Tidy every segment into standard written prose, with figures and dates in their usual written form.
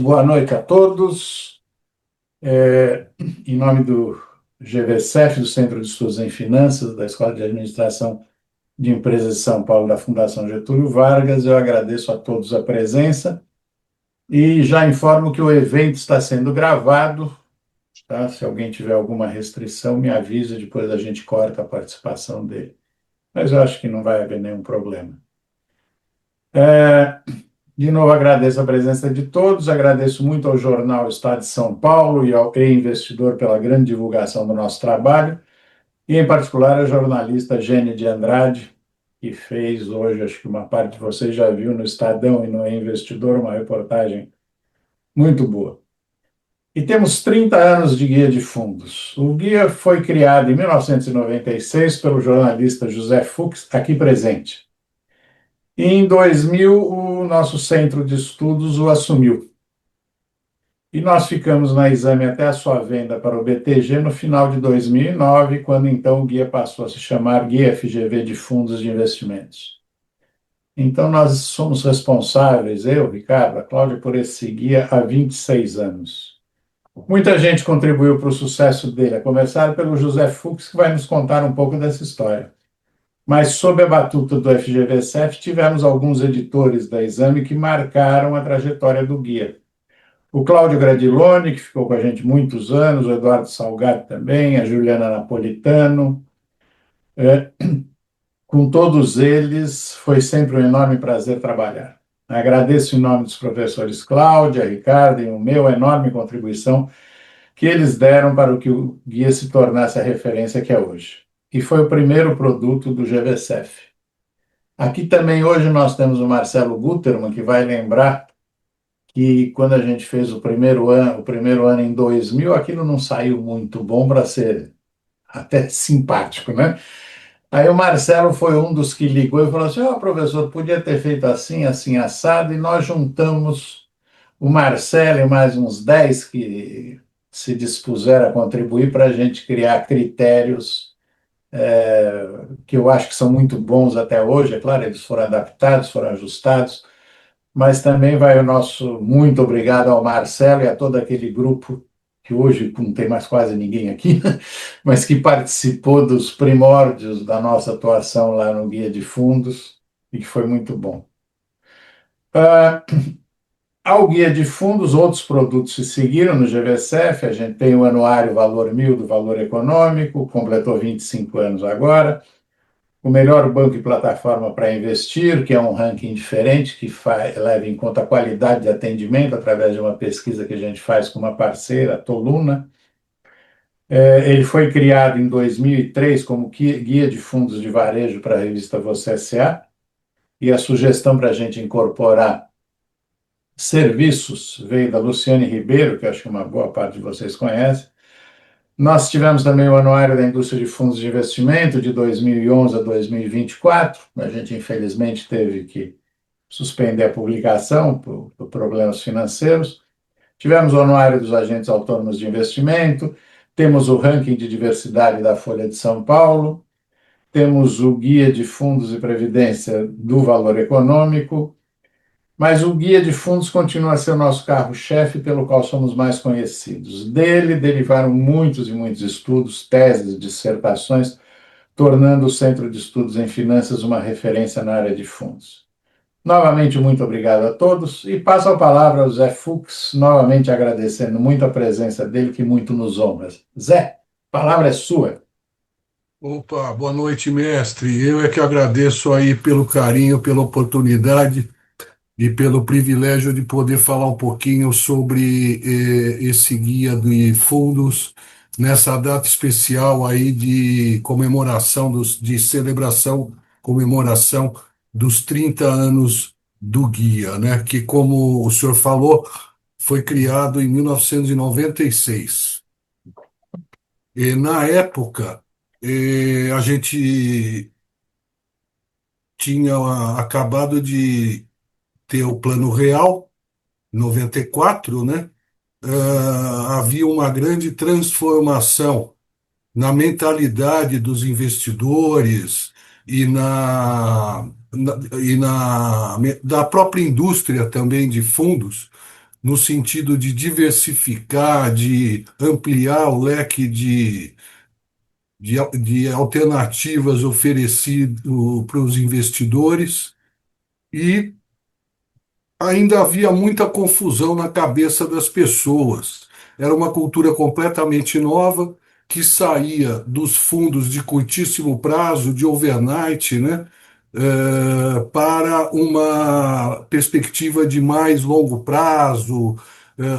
boa noite a todos. Em nome do GVCEF, do Centro de Estudos em Finanças, da Escola de Administração de Empresas de São Paulo, da Fundação Getúlio Vargas, eu agradeço a todos a presença e já informo que o evento está sendo gravado, tá? Se alguém tiver alguma restrição, me avisa, depois a gente corta a participação dele. Mas eu acho que não vai haver nenhum problema. De novo, agradeço a presença de todos, agradeço muito ao jornal Estado de São Paulo e ao E-Investidor pela grande divulgação do nosso trabalho, e em particular a jornalista Gênia de Andrade, que fez hoje, acho que uma parte de vocês já viu no Estadão e no E-Investidor, uma reportagem muito boa. E temos 30 anos de Guia de Fundos. O guia foi criado em 1996 pelo jornalista José Fux, aqui presente. E em 2000, o nosso centro de estudos o assumiu. E nós ficamos na Exame até a sua venda para o BTG no final de 2009, quando então o guia passou a se chamar Guia FGV de Fundos de Investimentos. Então nós somos responsáveis, eu, Ricardo, a Cláudia, por esse guia há 26 anos. Muita gente contribuiu para o sucesso dele, a começar pelo José Fux, que vai nos contar um pouco dessa história. Mas, sob a batuta do FGV-CEF, tivemos alguns editores da Exame que marcaram a trajetória do guia. O Cláudio Gradiloni, que ficou com a gente muitos anos, o Eduardo Salgado também, a Juliana Napolitano. Com todos eles, foi sempre um enorme prazer trabalhar. Agradeço em nome dos professores Cláudia, Ricardo e o meu, a enorme contribuição que eles deram para que o guia se tornasse a referência que é hoje. E foi o primeiro produto do GVCEF. Aqui também hoje nós temos o Marcelo Guterman, que vai lembrar que quando a gente fez o primeiro ano em 2000, aquilo não saiu muito bom para ser até simpático, né? Aí o Marcelo foi um dos que ligou e falou assim, professor, podia ter feito assim, assim, assado, e nós juntamos o Marcelo e mais uns 10 que se dispuseram a contribuir para a gente criar critérios que eu acho que são muito bons até hoje, é claro, eles foram adaptados, foram ajustados, mas também vai o nosso muito obrigado ao Marcelo e a todo aquele grupo que hoje não tem mais quase ninguém aqui, mas que participou dos primórdios da nossa atuação lá no Guia de Fundos e que foi muito bom. Ao Guia de Fundos, outros produtos se seguiram no GVCEF, a gente tem o anuário Valor 1000 do Valor Econômico, completou 25 anos agora, o melhor banco e plataforma para investir, que é um ranking diferente, que leva em conta a qualidade de atendimento através de uma pesquisa que a gente faz com uma parceira, a Toluna. Ele foi criado em 2003 como guia de fundos de varejo para a revista Você S.A., e a sugestão para a gente incorporar serviços veio da Luciane Ribeiro, que acho que uma boa parte de vocês conhece. Nós tivemos também o Anuário da Indústria de Fundos de Investimento de 2011 a 2024. A gente, infelizmente, teve que suspender a publicação por problemas financeiros. Tivemos o Anuário dos Agentes Autônomos de Investimento, temos o Ranking de Diversidade da Folha de São Paulo, temos o Guia de Fundos e Previdência do Valor Econômico, mas o Guia de Fundos continua a ser o nosso carro-chefe, pelo qual somos mais conhecidos. Dele derivaram muitos e muitos estudos, teses, dissertações, tornando o Centro de Estudos em Finanças uma referência na área de fundos. Novamente, muito obrigado a todos e passo a palavra ao Zé Fux, novamente agradecendo muito a presença dele, que muito nos honra. Zé, a palavra é sua. Opa, boa noite, mestre. Eu é que agradeço aí pelo carinho, pela oportunidade e pelo privilégio de poder falar um pouquinho sobre esse guia de fundos nessa data especial aí de comemoração, de celebração, comemoração dos 30 anos do guia, né? Que, como o senhor falou, foi criado em 1996. E, na época, a gente tinha acabado de ter o Plano Real, 94, né? Havia uma grande transformação na mentalidade dos investidores e da própria indústria também de fundos, no sentido de diversificar, de ampliar o leque de alternativas oferecido para os investidores, e ainda havia muita confusão na cabeça das pessoas. Era uma cultura completamente nova que saía dos fundos de curtíssimo prazo, de overnight, né, para uma perspectiva de mais longo prazo,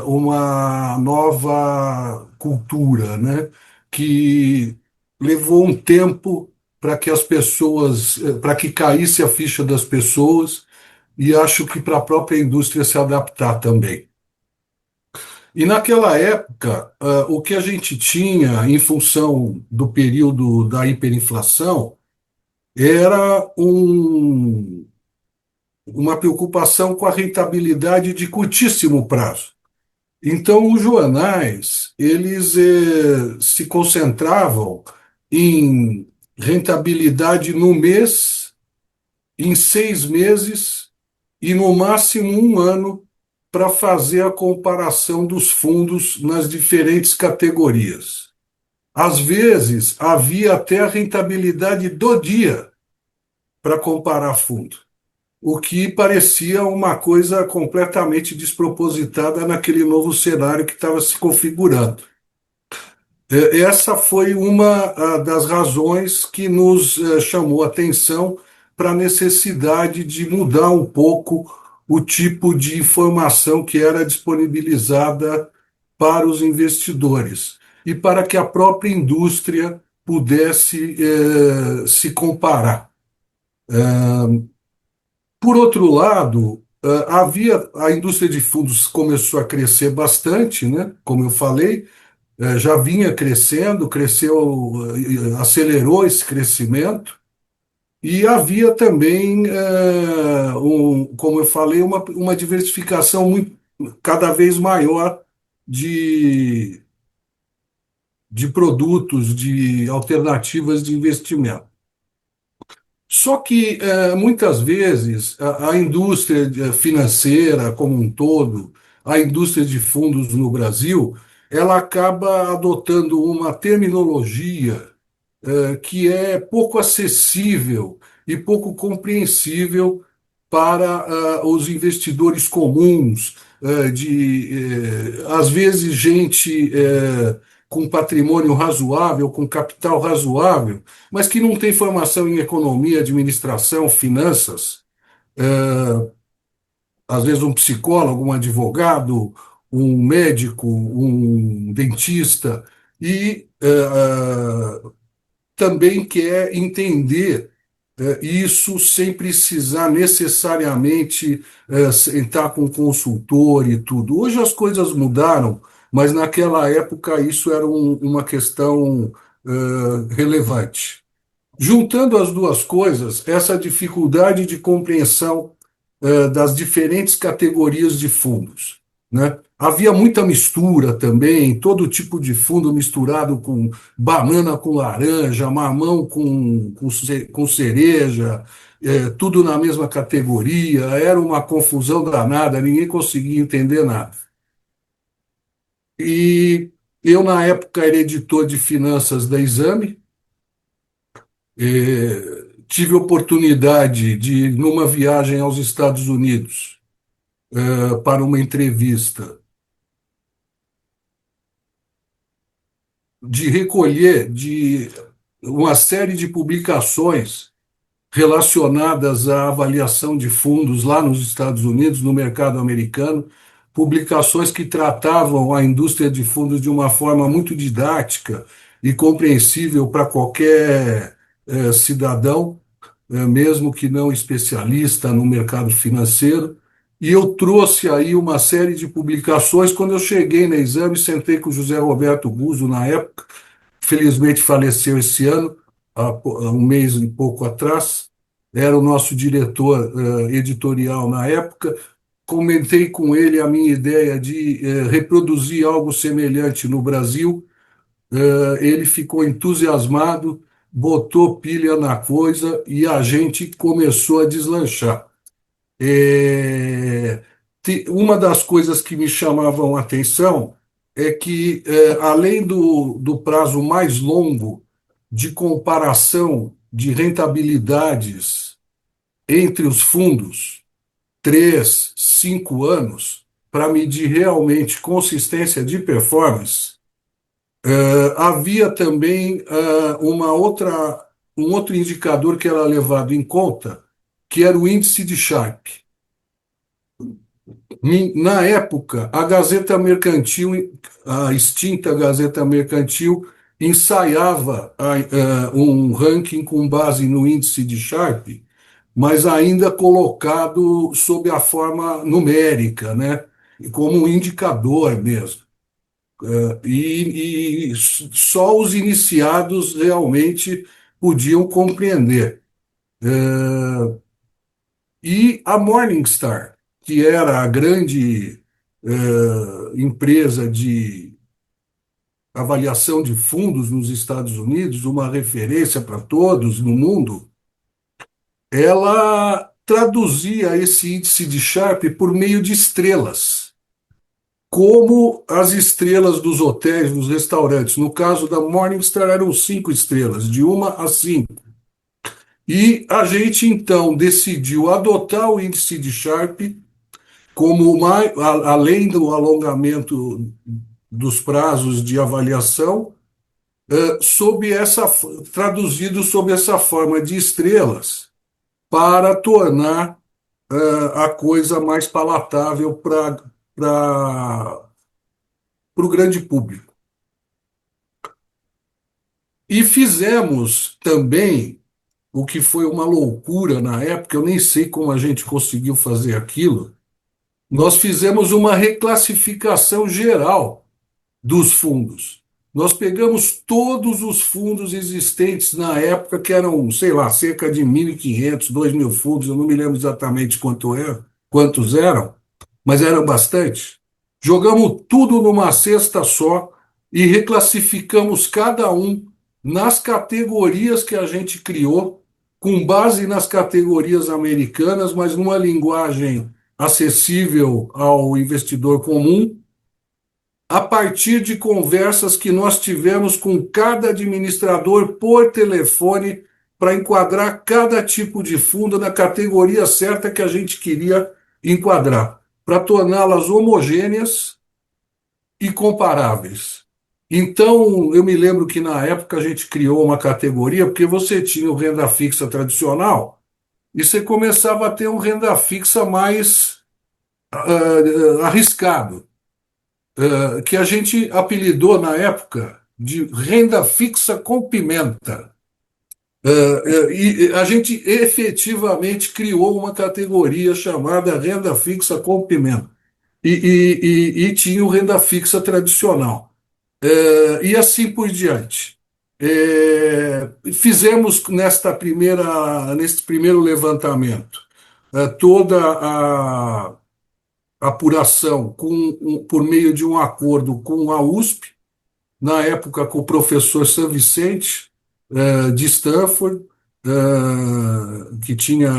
uma nova cultura, né, que levou um tempo para que as pessoas, para que caísse a ficha das pessoas, e acho que para a própria indústria se adaptar também. E naquela época, o que a gente tinha em função do período da hiperinflação era uma preocupação com a rentabilidade de curtíssimo prazo. Então, os jornais, eles se concentravam em rentabilidade no mês, em 6 meses e no máximo um ano, para fazer a comparação dos fundos nas diferentes categorias. Às vezes, havia até a rentabilidade do dia para comparar fundo, o que parecia uma coisa completamente despropositada naquele novo cenário que estava se configurando. Essa foi uma das razões que nos chamou a atenção para a necessidade de mudar um pouco o tipo de informação que era disponibilizada para os investidores e para que a própria indústria pudesse se comparar. Por outro lado, havia a indústria de fundos começou a crescer bastante, né? Como eu falei, já vinha crescendo, cresceu, acelerou esse crescimento, e havia também, como eu falei, uma diversificação cada vez maior de, de produtos, de alternativas de investimento. Só que, muitas vezes, a indústria financeira como um todo, a indústria de fundos no Brasil, ela acaba adotando uma terminologia que é pouco acessível e pouco compreensível para os investidores comuns, às vezes gente com patrimônio razoável, com capital razoável, mas que não tem formação em economia, administração, finanças, às vezes um psicólogo, um advogado, um médico, um dentista, e também quer entender isso sem precisar necessariamente sentar com o consultor e tudo. Hoje as coisas mudaram, mas naquela época isso era uma questão relevante. Juntando as duas coisas, essa dificuldade de compreensão das diferentes categorias de fundos, né? Havia muita mistura também, todo tipo de fundo misturado com banana com laranja, mamão com cereja, tudo na mesma categoria, era uma confusão danada, ninguém conseguia entender nada. E eu, na época, era editor de finanças da Exame, tive oportunidade de, numa viagem aos Estados Unidos, para uma entrevista, de recolher de uma série de publicações relacionadas à avaliação de fundos lá nos Estados Unidos, no mercado americano, publicações que tratavam a indústria de fundos de uma forma muito didática e compreensível para qualquer cidadão, mesmo que não especialista no mercado financeiro. E eu trouxe aí uma série de publicações. Quando eu cheguei na Exame, sentei com o José Roberto Guzzo, na época, felizmente faleceu esse ano, há um mês e pouco atrás, era o nosso diretor editorial na época. Comentei com ele a minha ideia de reproduzir algo semelhante no Brasil. Ele ficou entusiasmado, botou pilha na coisa e a gente começou a deslanchar. É, uma das coisas que me chamavam a atenção é que, além do prazo mais longo de comparação de rentabilidades entre os fundos, 3, 5 anos, para medir realmente consistência de performance, havia também um outro indicador que era levado em conta, que era o índice de Sharpe. Na época, a Gazeta Mercantil, a extinta Gazeta Mercantil, ensaiava um ranking com base no índice de Sharpe, mas ainda colocado sob a forma numérica, né? Como um indicador mesmo. E só os iniciados realmente podiam compreender. E a Morningstar, que era a grande empresa de avaliação de fundos nos Estados Unidos, uma referência para todos no mundo, ela traduzia esse índice de Sharpe por meio de estrelas, como as estrelas dos hotéis, dos restaurantes. No caso da Morningstar, eram 5 estrelas, de 1 a 5. E a gente, então, decidiu adotar o índice de Sharpe como além do alongamento dos prazos de avaliação, traduzido sob essa forma de estrelas, para tornar a coisa mais palatável para o grande público. E fizemos também o que foi uma loucura na época, eu nem sei como a gente conseguiu fazer aquilo. Nós fizemos uma reclassificação geral dos fundos. Nós pegamos todos os fundos existentes na época, que eram, sei lá, cerca de 1.500, 2.000 fundos, eu não me lembro exatamente quantos eram, mas eram bastante. Jogamos tudo numa cesta só e reclassificamos cada um nas categorias que a gente criou, com base nas categorias americanas, mas numa linguagem acessível ao investidor comum, a partir de conversas que nós tivemos com cada administrador por telefone para enquadrar cada tipo de fundo na categoria certa que a gente queria enquadrar, para torná-las homogêneas e comparáveis. Então, eu me lembro que na época a gente criou uma categoria, porque você tinha o renda fixa tradicional e você começava a ter um renda fixa mais arriscado, que a gente apelidou na época de renda fixa com pimenta. E a gente efetivamente criou uma categoria chamada renda fixa com pimenta. E tinha o renda fixa tradicional. E assim por diante. Fizemos nesse primeiro levantamento toda a apuração por meio de um acordo com a USP, na época com o professor San Vicente, de Stanford, que tinha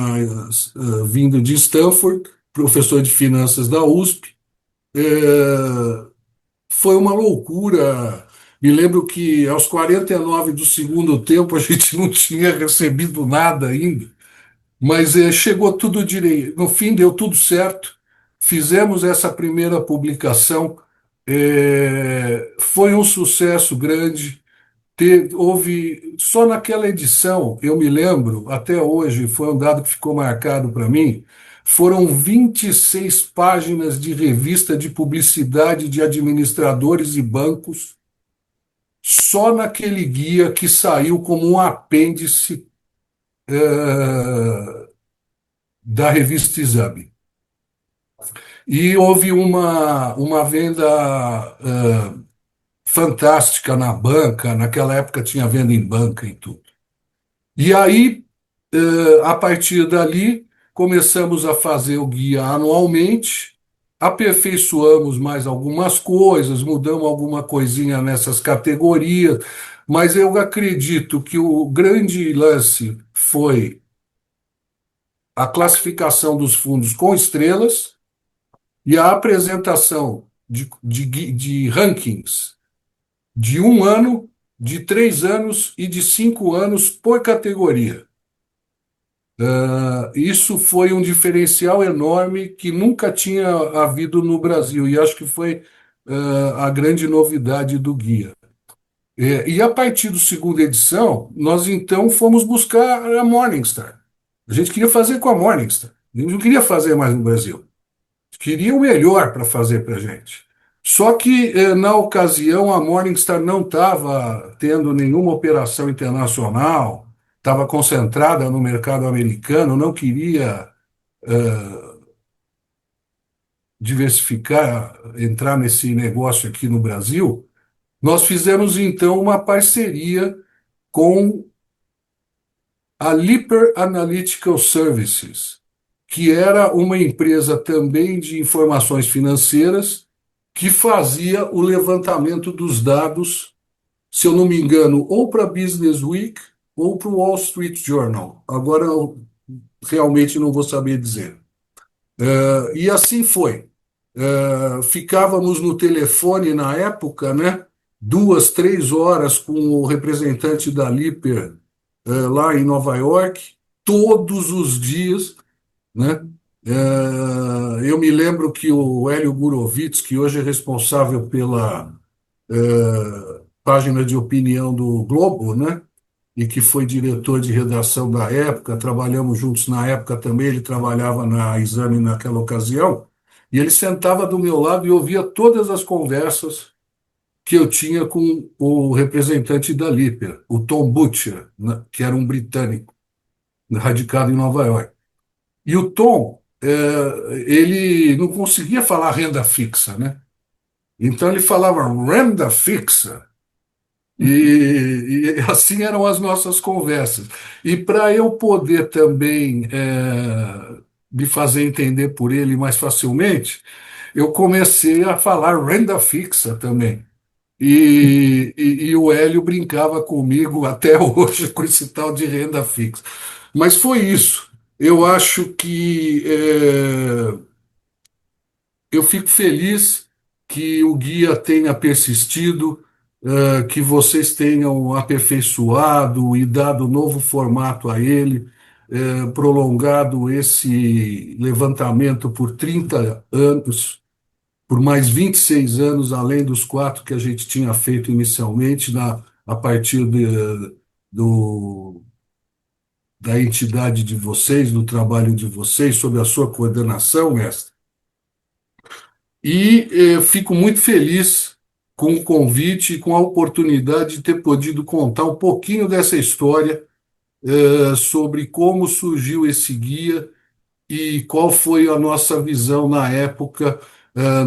vindo de Stanford, professor de finanças da USP. Foi uma loucura. Me lembro que aos 49 do segundo tempo a gente não tinha recebido nada ainda, mas chegou tudo direito. No fim deu tudo certo. Fizemos essa primeira publicação. Foi um sucesso grande. Houve, só naquela edição, eu me lembro, até hoje, foi um dado que ficou marcado para mim, foram 26 páginas de revista de publicidade de administradores e bancos, só naquele guia que saiu como um apêndice da revista Exame. E houve uma venda fantástica na banca, naquela época tinha venda em banca e tudo. E aí, a partir dali, começamos a fazer o guia anualmente, aperfeiçoamos mais algumas coisas, mudamos alguma coisinha nessas categorias, mas eu acredito que o grande lance foi a classificação dos fundos com estrelas e a apresentação de rankings de 1 ano, de 3 anos e de 5 anos por categoria. Isso foi um diferencial enorme que nunca tinha havido no Brasil, e acho que foi a grande novidade do guia. E a partir da segunda edição, nós então fomos buscar a Morningstar. A gente queria fazer com a Morningstar. A gente não queria fazer mais no Brasil. A gente queria o melhor para fazer para a gente. Só que, na ocasião, a Morningstar não estava tendo nenhuma operação internacional, estava concentrada no mercado americano, não queria diversificar, entrar nesse negócio aqui no Brasil. Nós fizemos então uma parceria com a Lipper Analytical Services, que era uma empresa também de informações financeiras que fazia o levantamento dos dados, se eu não me engano, ou para a Business Week ou para o Wall Street Journal. Agora eu realmente não vou saber dizer. E assim foi. Ficávamos no telefone na época, né? 2, 3 horas com o representante da Lipper lá em Nova York, todos os dias, né? Eu me lembro que o Hélio Gurovitz, que hoje é responsável pela página de opinião do Globo, né? E que foi diretor de redação da época, trabalhamos juntos na época também, ele trabalhava na Exame naquela ocasião, e ele sentava do meu lado e ouvia todas as conversas que eu tinha com o representante da Lipper, o Tom Butcher, né, que era um britânico, radicado em Nova York. E o Tom, ele não conseguia falar renda fixa, né? Então ele falava renda fixa. E assim eram as nossas conversas. E para eu poder também me fazer entender por ele mais facilmente, eu comecei a falar renda fixa também. E o Hélio brincava comigo até hoje com esse tal de renda fixa. Mas foi isso. Eu acho que eu fico feliz que o guia tenha persistido, que vocês tenham aperfeiçoado e dado novo formato a ele, prolongado esse levantamento por 30 anos, por mais 26 anos, além dos 4 que a gente tinha feito inicialmente, a partir do, da entidade de vocês, do trabalho de vocês, sob a sua coordenação, mestre. E fico muito feliz com o convite e com a oportunidade de ter podido contar um pouquinho dessa história, sobre como surgiu esse guia e qual foi a nossa visão na época,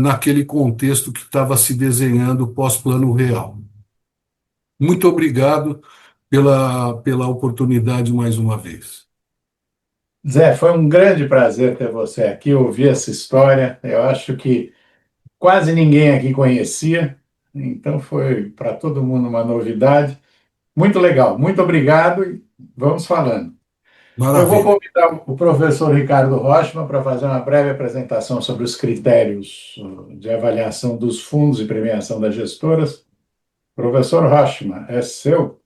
naquele contexto que estava se desenhando pós-Plano Real. Muito obrigado pela oportunidade mais uma vez. Zé, foi um grande prazer ter você aqui, ouvir essa história. Eu acho que quase ninguém aqui conhecia, então foi para todo mundo uma novidade. Muito legal, muito obrigado e vamos falando. Eu vou Maravilha. convidar o professor Ricardo Rochman para fazer uma breve apresentação sobre os critérios de avaliação dos fundos e premiação das gestoras. Professor Rochman, é seu.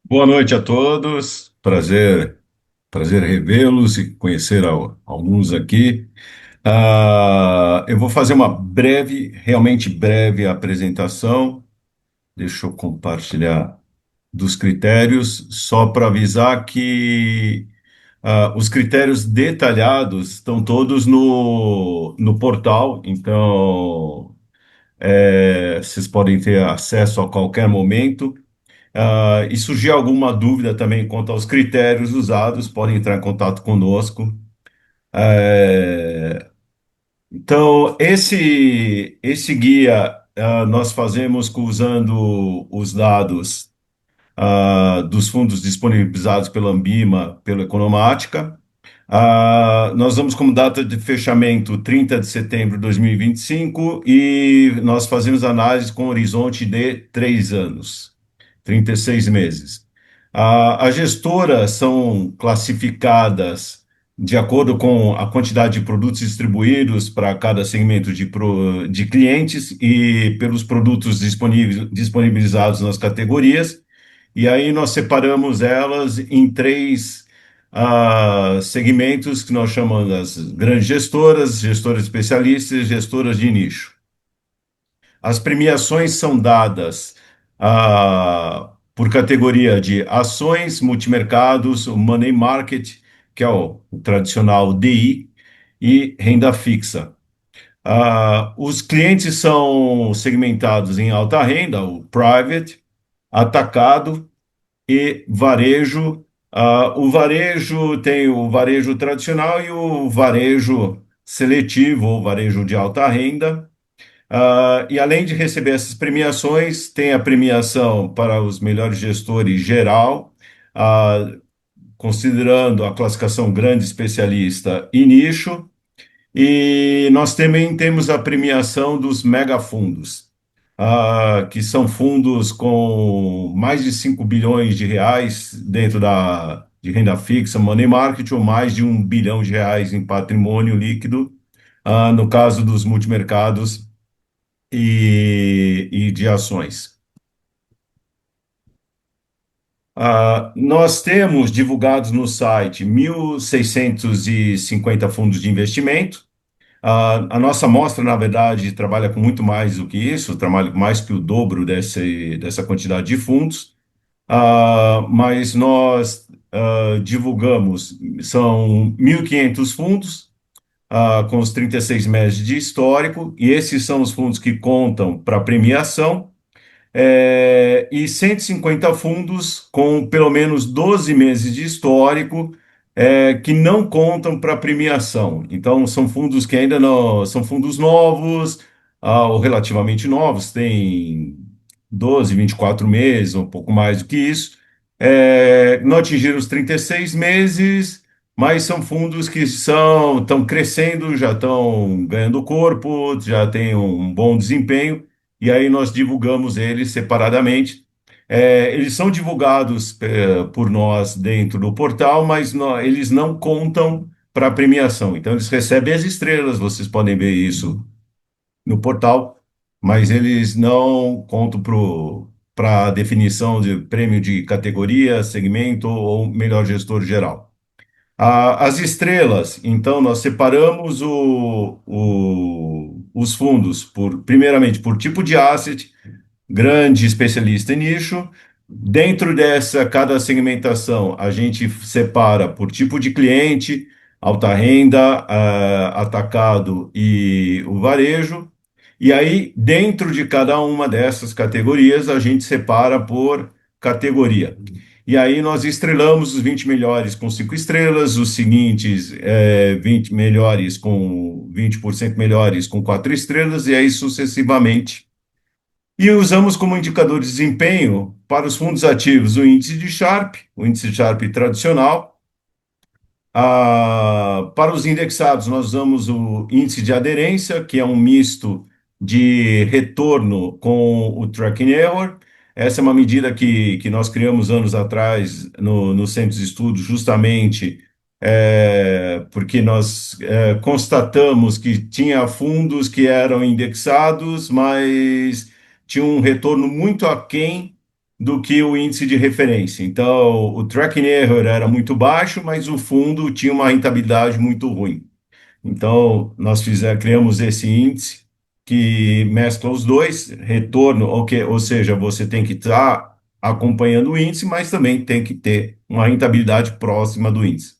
Boa noite a todos. Prazer revê-los e conhecer alguns aqui. Eu vou fazer uma breve, realmente breve apresentação. Deixa eu compartilhar dos critérios, só para avisar que os critérios detalhados estão todos no portal, então vocês podem ter acesso a qualquer momento. E surgir alguma dúvida também quanto aos critérios usados, podem entrar em contato conosco. É, então, esse guia nós fazemos usando os dados dos fundos disponibilizados pela Ambima, pela Economática. Nós vamos como data de fechamento 30 de setembro de 2025 e nós fazemos análise com horizonte de 3 anos. 36 meses. As gestoras são classificadas de acordo com a quantidade de produtos distribuídos para cada segmento de clientes e pelos produtos disponibilizados nas categorias. E aí nós separamos elas em três segmentos que nós chamamos as grandes gestoras, gestoras especialistas e gestoras de nicho. As premiações são dadas por categoria de ações, multimercados, o money market, que é o tradicional DI, e renda fixa. Os clientes são segmentados em alta renda, o private, atacado e varejo. O varejo tem o varejo tradicional e o varejo seletivo, ou varejo de alta renda. E além de receber essas premiações, tem a premiação para os melhores gestores geral, considerando a classificação grande, especialista e nicho. E nós também temos a premiação dos megafundos, que são fundos com mais de 5 bilhões de reais dentro de renda fixa, money market, ou mais de 1 bilhão de reais em patrimônio líquido, no caso dos multimercados e de ações. Nós temos divulgados no site 1.650 fundos de investimento. A nossa amostra, na verdade, trabalha com muito mais do que isso, trabalha com mais que o dobro dessa quantidade de fundos. Mas nós divulgamos, são 1.500 fundos, com os 36 meses de histórico, e esses são os fundos que contam para premiação. E 150 fundos com pelo menos 12 meses de histórico, que não contam para premiação. Então, são fundos que ainda não são fundos novos, ou relativamente novos, têm 12, 24 meses, um pouco mais do que isso. Não atingiram os 36 meses, mas são fundos que estão crescendo, já estão ganhando corpo, já têm um bom desempenho, e aí nós divulgamos eles separadamente. Eles são divulgados por nós dentro do portal, mas eles não contam para a premiação. Então, eles recebem as estrelas, vocês podem ver isso no portal, mas eles não contam para a definição de prêmio de categoria, segmento ou melhor gestor geral. As estrelas, então, nós separamos os fundos, primeiramente, por tipo de asset, grande, especialista e nicho. Dentro dessa, cada segmentação, a gente separa por tipo de cliente, alta renda, atacado e o varejo. E aí, dentro de cada uma dessas categorias, a gente separa por categoria. E aí nós estrelamos os 20 melhores com 5 estrelas, os seguintes 20 melhores com 20% melhores com 4 estrelas, e aí sucessivamente. E usamos como indicador de desempenho para os fundos ativos o índice Sharpe tradicional. Para os indexados, nós usamos o índice de aderência, que é um misto de retorno com o tracking error. Essa é uma medida que nós criamos anos atrás no Centro de Estudos, justamente porque nós constatamos que tinha fundos que eram indexados, mas tinha um retorno muito aquém do que o índice de referência. Então, o tracking error era muito baixo, mas o fundo tinha uma rentabilidade muito ruim. Então, nós criamos esse índice que mescla os dois, retorno, ou seja, você tem que estar acompanhando o índice, mas também tem que ter uma rentabilidade próxima do índice.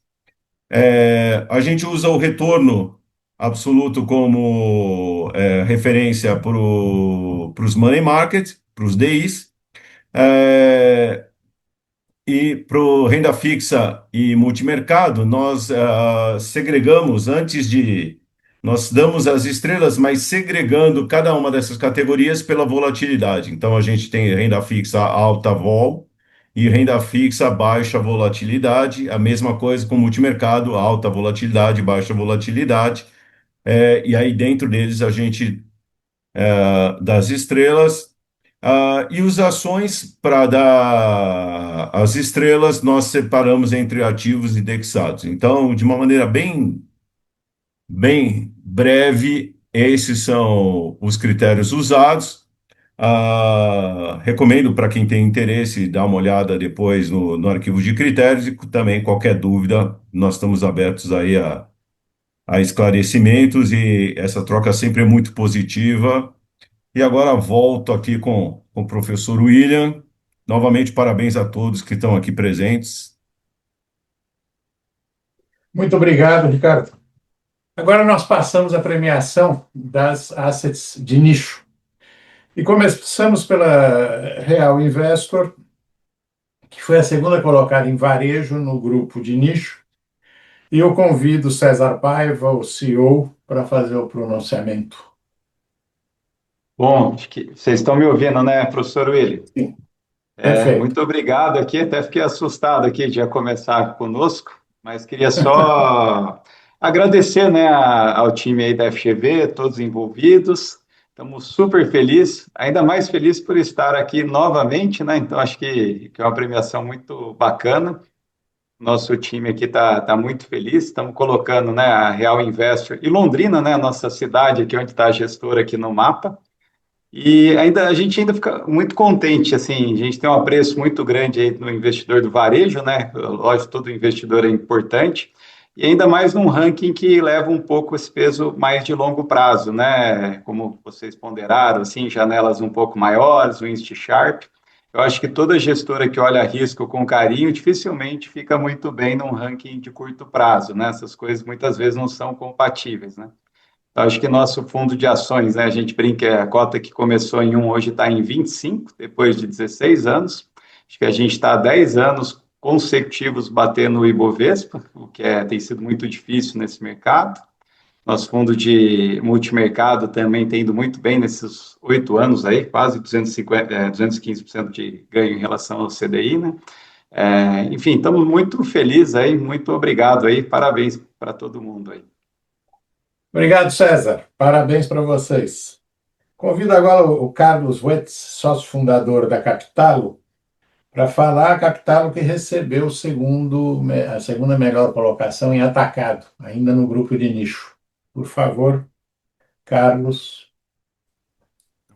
A gente usa o retorno absoluto como referência para os money market, para os DIs, e para o renda fixa e multimercado, nós segregamos nós damos as estrelas, mas segregando cada uma dessas categorias pela volatilidade. Então, a gente tem renda fixa alta vol e renda fixa baixa volatilidade, a mesma coisa com multimercado, alta volatilidade, baixa volatilidade. E aí, dentro deles, a gente, das estrelas, E os ações, para dar as estrelas, nós separamos entre ativos e indexados. Então, de uma maneira bem breve, esses são os critérios usados. Recomendo para quem tem interesse dar uma olhada depois no arquivo de critérios e também qualquer dúvida, nós estamos abertos aí a esclarecimentos e essa troca sempre é muito positiva. E agora volto aqui com o professor William. Novamente, parabéns a todos que estão aqui presentes. Muito obrigado, Ricardo. Agora nós passamos à premiação das assets de nicho. E começamos pela Real Investor, que foi a segunda colocada em varejo no grupo de nicho. E eu convido o César Paiva, o CEO, para fazer o pronunciamento. Bom, acho que vocês estão me ouvindo, né, professor Willi? Sim, perfeito. Muito obrigado aqui, até fiquei assustado aqui de já começar conosco, mas queria só agradecer, né, ao time aí da FGV, todos envolvidos, estamos super felizes, ainda mais felizes por estar aqui novamente, né, então acho que é uma premiação muito bacana, nosso time aqui está muito feliz, estamos colocando, né, a Real Investor e Londrina, né, a nossa cidade aqui, onde está a gestora aqui no mapa. E ainda a gente ainda fica muito contente, assim, a gente tem um apreço muito grande aí no investidor do varejo, né? Lógico, todo investidor é importante, e ainda mais num ranking que leva um pouco esse peso mais de longo prazo, né? Como vocês ponderaram, assim, janelas um pouco maiores, o Inst Sharp. Eu acho que toda gestora que olha risco com carinho dificilmente fica muito bem num ranking de curto prazo, né? Essas coisas muitas vezes não são compatíveis, né? Acho que nosso fundo de ações, né, a gente brinca, a cota que começou em 1, hoje está em 25, depois de 16 anos. Acho que a gente está há 10 anos consecutivos batendo o Ibovespa, o que tem sido muito difícil nesse mercado. Nosso fundo de multimercado também tem ido muito bem nesses 8 anos aí, quase 215% de ganho em relação ao CDI, né? Enfim, estamos muito felizes aí, muito obrigado aí, parabéns para todo mundo aí. Obrigado, César. Parabéns para vocês. Convido agora o Carlos Wetz, sócio fundador da Capitalo, para falar a Capitalo que recebeu a segunda melhor colocação em atacado, ainda no grupo de nicho. Por favor, Carlos.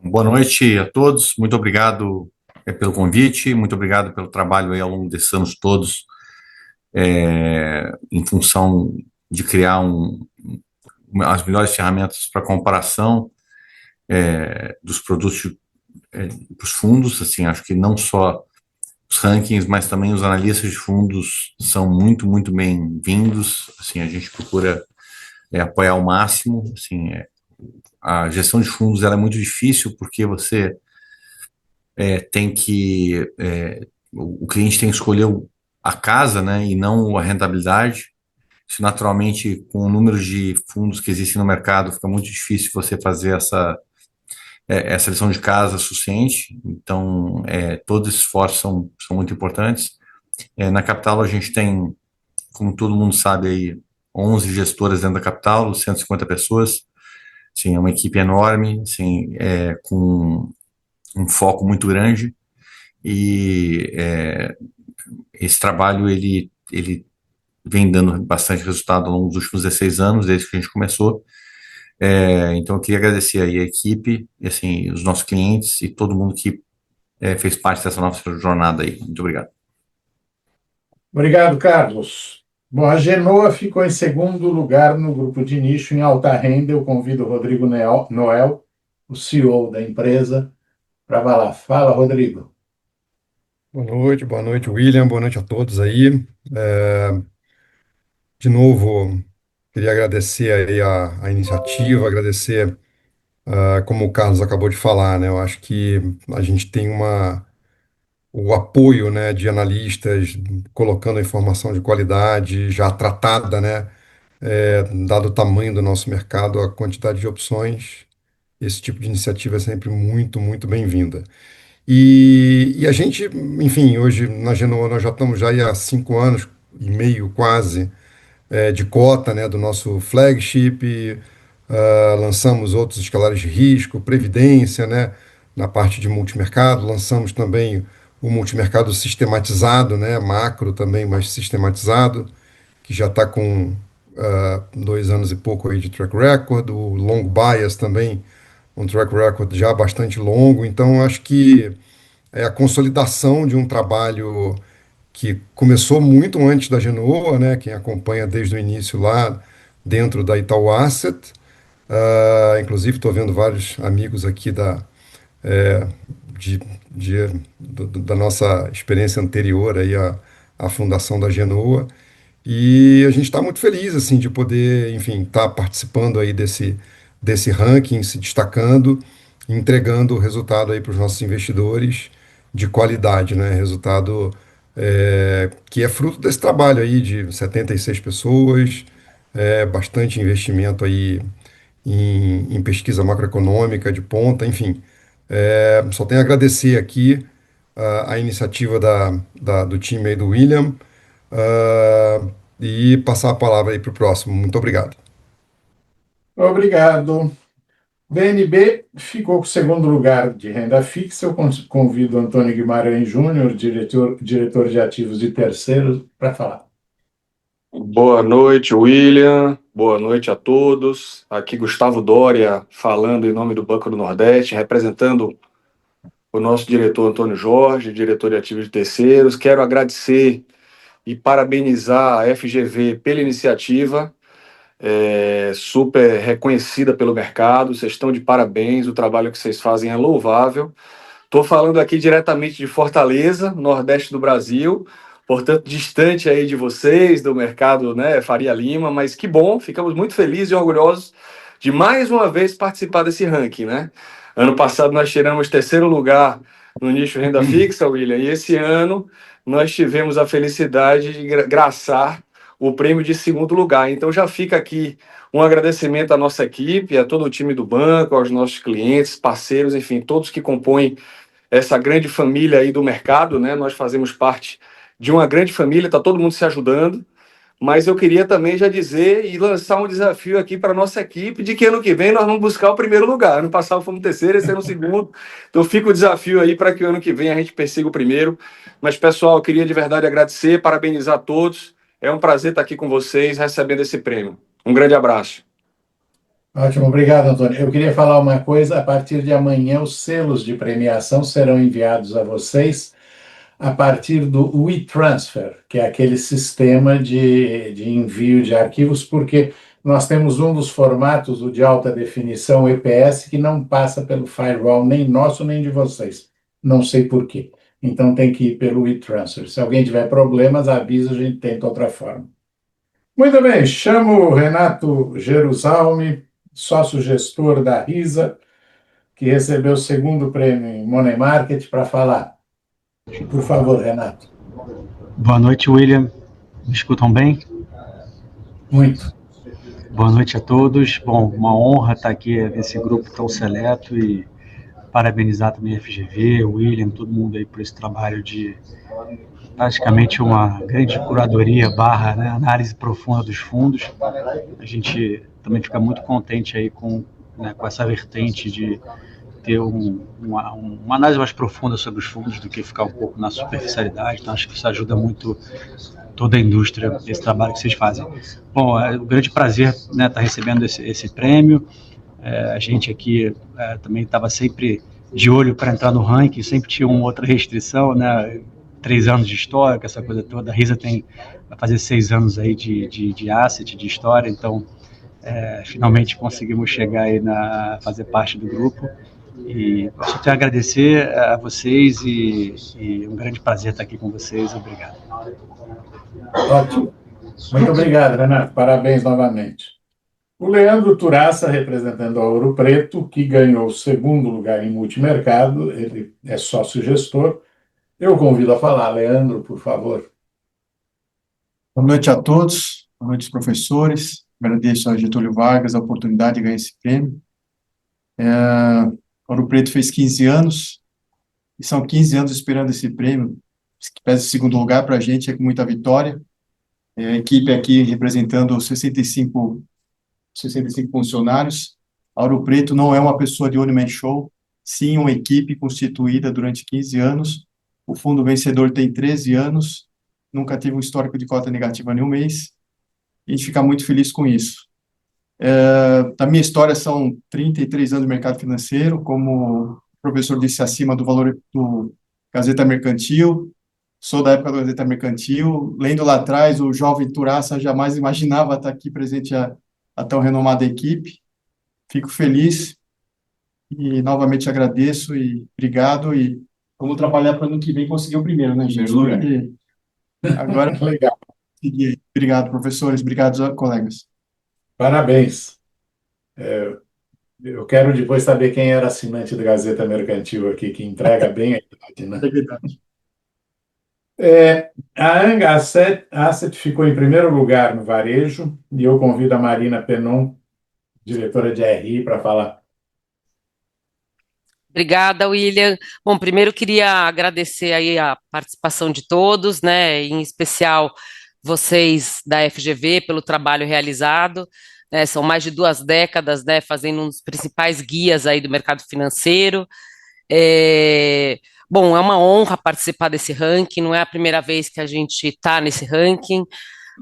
Boa noite a todos, muito obrigado pelo convite, muito obrigado pelo trabalho aí ao longo desses anos todos, em função de criar as melhores ferramentas para comparação dos produtos dos fundos, assim, acho que não só os rankings, mas também os analistas de fundos são muito, muito bem-vindos, assim, a gente procura apoiar ao máximo, assim, a gestão de fundos ela é muito difícil porque você tem que o cliente tem que escolher a casa, né, e não a rentabilidade. Isso naturalmente, com o número de fundos que existem no mercado, fica muito difícil você fazer essa lição de casa suficiente. Então, todos esses esforços são muito importantes. Na Capital a gente tem, como todo mundo sabe aí, 11 gestoras dentro da Capital, 150 pessoas. Sim, é uma equipe enorme, assim, com um foco muito grande e esse trabalho ele vem dando bastante resultado ao longo dos últimos 16 anos, desde que a gente começou. Então eu queria agradecer aí a equipe, e, assim, os nossos clientes e todo mundo que fez parte dessa nossa jornada aí. Muito obrigado. Obrigado, Carlos. Bom, a Genoa ficou em segundo lugar no grupo de nicho em alta renda. Eu convido o Rodrigo Noel, o CEO da empresa, para falar. Fala, Rodrigo. Boa noite, William, boa noite a todos aí. De novo, queria agradecer aí a iniciativa, agradecer, como o Carlos acabou de falar, né? Eu acho que a gente tem o apoio, né, de analistas colocando a informação de qualidade já tratada, né? Dado o tamanho do nosso mercado, a quantidade de opções, esse tipo de iniciativa é sempre muito, muito bem-vinda. E a gente, enfim, hoje na Genoa nós já estamos já aí há 5 anos e meio quase de cota, né, do nosso flagship, lançamos outros escalares de risco, previdência, né, na parte de multimercado, lançamos também o multimercado sistematizado, né, macro também, mas sistematizado, que já está com 2 anos e pouco aí de track record, o long bias também, um track record já bastante longo, então acho que é a consolidação de um trabalho que começou muito antes da Genoa, né? Quem acompanha desde o início lá dentro da Itaú Asset. Inclusive, estou vendo vários amigos aqui é, de, da nossa experiência anterior aí à fundação da Genoa. E a gente está muito feliz assim de poder, enfim, estar participando aí desse ranking, se destacando, entregando o resultado aí para os nossos investidores de qualidade, né? Resultado que é fruto desse trabalho aí de 76 pessoas, bastante investimento aí em pesquisa macroeconômica de ponta, enfim. Só tenho a agradecer aqui a iniciativa do time aí do William, ah, e passar a palavra aí para o próximo. Muito obrigado. Obrigado. BNB ficou com o segundo lugar de renda fixa. Eu convido o Antônio Guimarães Júnior, diretor de ativos de terceiros, para falar. Boa noite, William. Boa noite a todos. Aqui Gustavo Doria, falando em nome do Banco do Nordeste, representando o nosso diretor Antônio Jorge, diretor de ativos de terceiros. Quero agradecer e parabenizar a FGV pela iniciativa, super reconhecida pelo mercado. Vocês estão de parabéns, o trabalho que vocês fazem é louvável. Estou falando aqui diretamente de Fortaleza, Nordeste do Brasil, portanto, distante aí de vocês, do mercado, né, Faria Lima, mas que bom, ficamos muito felizes e orgulhosos de mais uma vez participar desse ranking, né? Ano passado nós tiramos terceiro lugar no nicho renda fixa, William, e esse ano nós tivemos a felicidade de graçar o prêmio de segundo lugar. Então já fica aqui um agradecimento à nossa equipe, a todo o time do banco, aos nossos clientes, parceiros, enfim, todos que compõem essa grande família aí do mercado, né? Nós fazemos parte de uma grande família, está todo mundo se ajudando, mas eu queria também já dizer e lançar um desafio aqui para a nossa equipe de que ano que vem nós vamos buscar o primeiro lugar. Ano passado fomos terceiro, esse ano segundo, então fica o desafio aí para que o ano que vem a gente persiga o primeiro. Mas, pessoal, eu queria de verdade agradecer, parabenizar a todos, é um prazer estar aqui com vocês, recebendo esse prêmio. Um grande abraço. Ótimo, obrigado, Antônio. Eu queria falar uma coisa: a partir de amanhã, os selos de premiação serão enviados a vocês a partir do WeTransfer, que é aquele sistema de envio de arquivos, porque nós temos um dos formatos, o de alta definição, EPS, que não passa pelo firewall nem nosso nem de vocês. Não sei por quê. Então tem que ir pelo WeTransfer. Se alguém tiver problemas, avisa, a gente tenta outra forma. Muito bem, chamo o Renato Gerusalmi, sócio-gestor da RISA, que recebeu o segundo prêmio em Money Market, para falar. Por favor, Renato. Boa noite, William. Me escutam bem? Muito. Boa noite a todos. Bom, uma honra estar aqui nesse grupo tão seleto e parabenizar também a FGV, o William, todo mundo aí por esse trabalho de praticamente uma grande curadoria barra, né, análise profunda dos fundos. A gente também fica muito contente aí com essa vertente de ter uma análise mais profunda sobre os fundos do que ficar um pouco na superficialidade. Então, acho que isso ajuda muito toda a indústria, esse trabalho que vocês fazem. Bom, é um grande prazer estar recebendo esse prêmio. A gente aqui também estava sempre de olho para entrar no ranking, sempre tinha uma outra restrição, né? 3 anos de história, essa coisa toda. A RISA vai fazer 6 anos aí de asset, de história, então finalmente conseguimos chegar aí fazer parte do grupo. E eu só tenho a agradecer a vocês e um grande prazer estar aqui com vocês. Obrigado. Ótimo. Muito obrigado, Renato. Parabéns novamente. O Leandro Turaça, representando a Ouro Preto, que ganhou o segundo lugar em multimercado, ele é sócio-gestor. Eu convido a falar. Leandro, por favor. Boa noite a todos, boa noite, professores. Agradeço ao Getúlio Vargas a oportunidade de ganhar esse prêmio. Ouro Preto fez 15 anos, e são 15 anos esperando esse prêmio, que pesa o segundo lugar para a gente, é com muita vitória. A equipe aqui representando 65 funcionários. A Ouro Preto não é uma pessoa de one man show, sim uma equipe constituída durante 15 anos. O fundo vencedor tem 13 anos, nunca teve um histórico de cota negativa nenhum mês. E a gente fica muito feliz com isso. Da minha história são 33 anos de mercado financeiro, como o professor disse acima, do valor do Gazeta Mercantil. Sou da época do Gazeta Mercantil. Lendo lá atrás, o jovem Turaça jamais imaginava estar aqui presente a tão renomada equipe. Fico feliz e novamente agradeço e obrigado. E vamos trabalhar para ano que vem conseguir o primeiro, né, gente? Primeiro lugar. E agora, Legal. obrigado, professores, obrigado, colegas. Parabéns. Eu quero depois saber quem era assinante da Gazeta Mercantil aqui, que entrega bem a idade, né? É verdade. A Anga Asset ficou em primeiro lugar no varejo e eu convido a Marina Penon, diretora de RI, para falar. Obrigada, William. Bom, primeiro queria agradecer aí a participação de todos, né, em especial vocês da FGV pelo trabalho realizado, né, são mais de 2 décadas, né, fazendo um dos principais guias aí do mercado financeiro. É, bom, é uma honra participar desse ranking, não é a primeira vez que a gente está nesse ranking.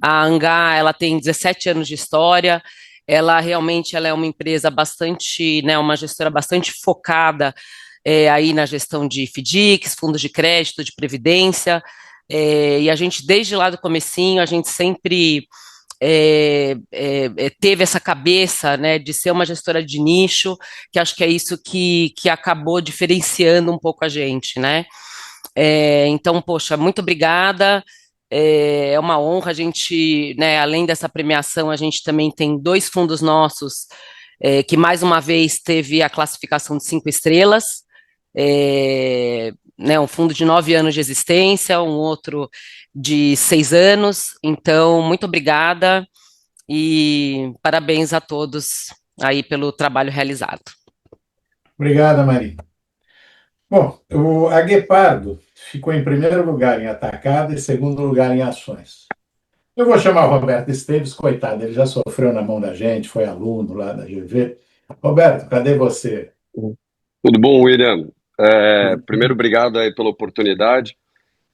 A Angá, ela tem 17 anos de história, ela realmente ela é uma empresa bastante, né, uma gestora bastante focada aí na gestão de FDICs, fundos de crédito, de previdência, e a gente, desde lá do comecinho, a gente sempre teve essa cabeça, né, de ser uma gestora de nicho, que acho que é isso que acabou diferenciando um pouco a gente, né? Então, poxa, muito obrigada. É uma honra a gente, né, além dessa premiação, a gente também tem 2 fundos nossos que mais uma vez teve a classificação de 5 estrelas, né, um fundo de 9 anos de existência, um outro de 6 anos. Então, muito obrigada e parabéns a todos aí pelo trabalho realizado. Obrigada, Marina. Bom, a Guepardo ficou em primeiro lugar em atacado e segundo lugar em ações. Eu vou chamar o Roberto Esteves, coitado, ele já sofreu na mão da gente, foi aluno lá da GV. Roberto, cadê você? Tudo bom, William? Primeiro, obrigado aí pela oportunidade.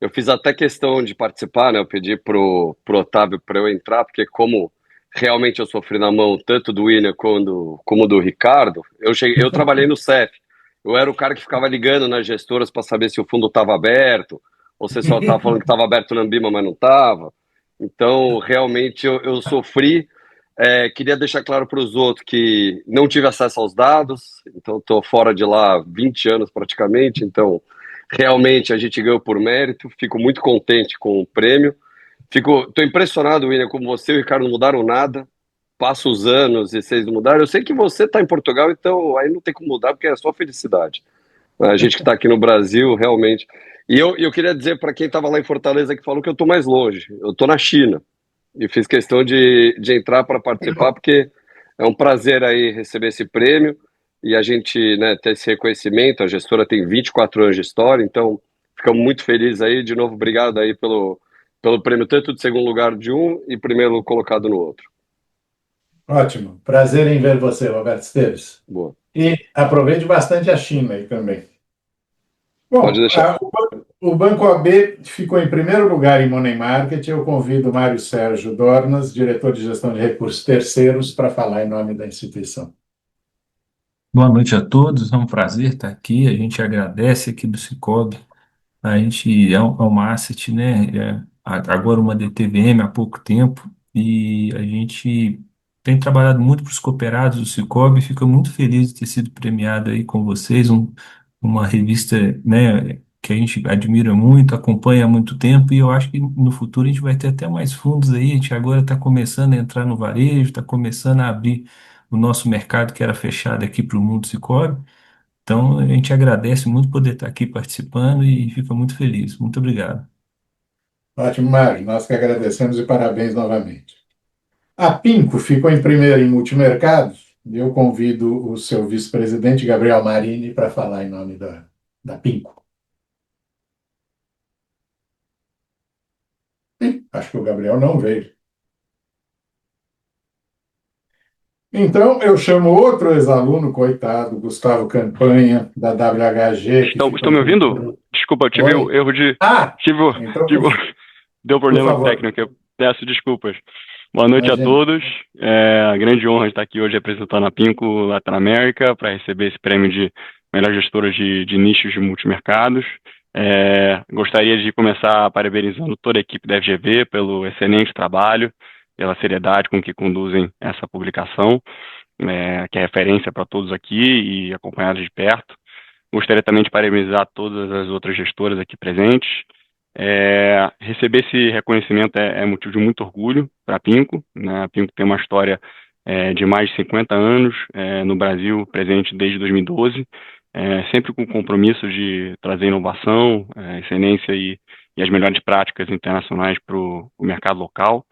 Eu fiz até questão de participar, né? Eu pedi pro Otávio para eu entrar, porque como realmente eu sofri na mão tanto do William como do Ricardo, eu trabalhei no CEF. Eu era o cara que ficava ligando nas gestoras para saber se o fundo estava aberto, ou se só estava falando que estava aberto na Ambima, mas não estava. Então, realmente, eu sofri. Queria deixar claro para os outros que não tive acesso aos dados, então estou fora de lá 20 anos praticamente, então realmente a gente ganhou por mérito, fico muito contente com o prêmio. Estou impressionado, William, como você e o Ricardo não mudaram nada, passa os anos e vocês não mudaram. Eu sei que você está em Portugal, então aí não tem como mudar, porque é só felicidade. A gente que está aqui no Brasil, realmente. E eu queria dizer para quem estava lá em Fortaleza que falou que eu estou mais longe, eu estou na China. E fiz questão de entrar para participar, porque é um prazer aí receber esse prêmio e a gente, né, ter esse reconhecimento. A gestora tem 24 anos de história, então ficamos muito felizes aí. De novo, obrigado aí pelo prêmio, tanto de segundo lugar de um e primeiro colocado no outro. Ótimo, prazer em ver você, Roberto Esteves. Boa. E aproveite bastante a China aí também. Pode Bom, deixar. o Banco AB ficou em primeiro lugar em Money Market. Eu convido o Mário Sérgio Dornas, diretor de gestão de recursos terceiros, para falar em nome da instituição. Boa noite a todos, é um prazer estar aqui. A gente agradece aqui do Cicobi. A gente é uma asset, né? Agora uma DTVM há pouco tempo, e a gente tem trabalhado muito para os cooperados do Cicobi. Fica muito feliz de ter sido premiado aí com vocês, uma revista, né, que a gente admira muito, acompanha há muito tempo, e eu acho que no futuro a gente vai ter até mais fundos aí. A gente agora está começando a entrar no varejo, está começando a abrir o nosso mercado que era fechado aqui para o mundo Cicobi. Então, a gente agradece muito poder estar aqui participando e fica muito feliz. Muito obrigado. Ótimo, Mário. Nós que agradecemos e parabéns novamente. A Pinco ficou em primeiro em multimercados. E eu convido o seu vice-presidente, Gabriel Marini, para falar em nome da Pinco. Acho que o Gabriel não veio. Então, eu chamo outro ex-aluno, coitado, Gustavo Campanha, da WHG, que Estão ficou me um ouvindo? Desculpa, eu tive um Oi? erro de. Ah, Tive, então, tive- deu por problema favor, técnico, eu peço desculpas. Boa noite a imagine. todos. A grande honra de estar aqui hoje representando a Pinco Latinoamérica para receber esse prêmio de melhor gestora de nichos de multimercados. Gostaria de começar parabenizando toda a equipe da FGV pelo excelente trabalho, pela seriedade com que conduzem essa publicação, que é referência para todos aqui e acompanhada de perto. Gostaria também de parabenizar todas as outras gestoras aqui presentes. Receber esse reconhecimento é motivo de muito orgulho para a Pinco, né? A Pinco tem uma história de mais de 50 anos no Brasil, presente desde 2012, sempre com o compromisso de trazer inovação, excelência e as melhores práticas internacionais para o mercado local.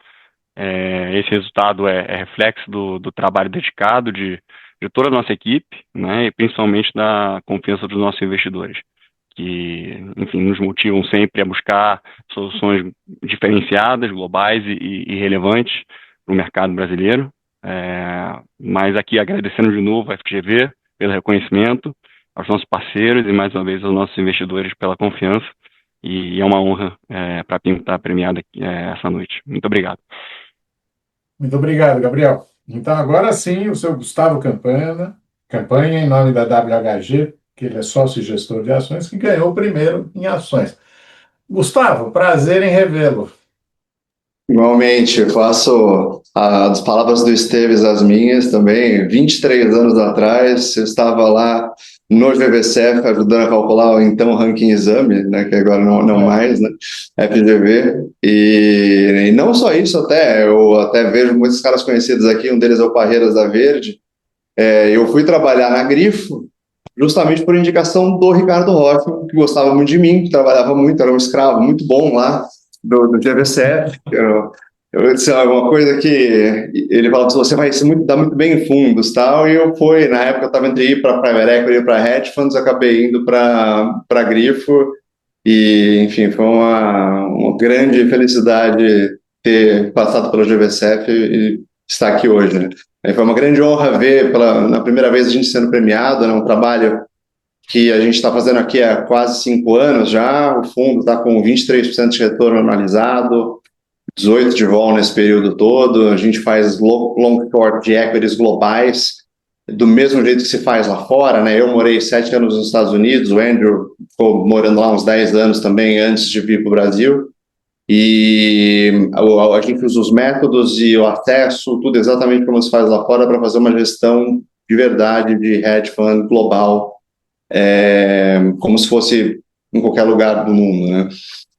Esse resultado é reflexo do trabalho dedicado de toda a nossa equipe, né, e principalmente da confiança dos nossos investidores, que, enfim, nos motivam sempre a buscar soluções diferenciadas, globais e relevantes para o mercado brasileiro. Mas aqui agradecendo de novo a FGV pelo reconhecimento, aos nossos parceiros e mais uma vez aos nossos investidores pela confiança. E é uma honra para a Pinco estar premiada aqui, essa noite. Muito obrigado. Muito obrigado, Gabriel. Então, agora sim, o seu Gustavo Campanha, em nome da WHG, que ele é sócio e gestor de ações, que ganhou o primeiro em ações. Gustavo, prazer em revê-lo. Igualmente, eu faço as palavras do Esteves as minhas também. 23 anos atrás, eu estava lá no GVCF ajudando a calcular o então ranking exame, né, que agora não mais, né, FGV. E não só isso, eu até vejo muitos caras conhecidos aqui, um deles é o Parreiras da Verde. Eu fui trabalhar na Grifo justamente por indicação do Ricardo Rocha, que gostava muito de mim, que trabalhava muito, era um escravo muito bom lá do GVCF. Eu disse uma coisa que ele falava: você vai dar muito bem em fundos, tal. E na época eu estava entre ir para Private Equity e para Hedge Funds, acabei indo para Grifo. E, enfim, foi uma grande felicidade ter passado pelo GVCF e estar aqui hoje, né? Foi uma grande honra ver na primeira vez a gente sendo premiado, né? Um trabalho que a gente está fazendo aqui há quase 5 anos já. O fundo está com 23% de retorno anualizado, 18% de vol nesse período todo. A gente faz long short de equities globais, do mesmo jeito que se faz lá fora, né? Eu morei 7 anos nos Estados Unidos, o Andrew ficou morando lá uns 10 anos também antes de vir para o Brasil. E a gente usa os métodos e o acesso, tudo exatamente como se faz lá fora, para fazer uma gestão de verdade de hedge fund global, como se fosse em qualquer lugar do mundo, né?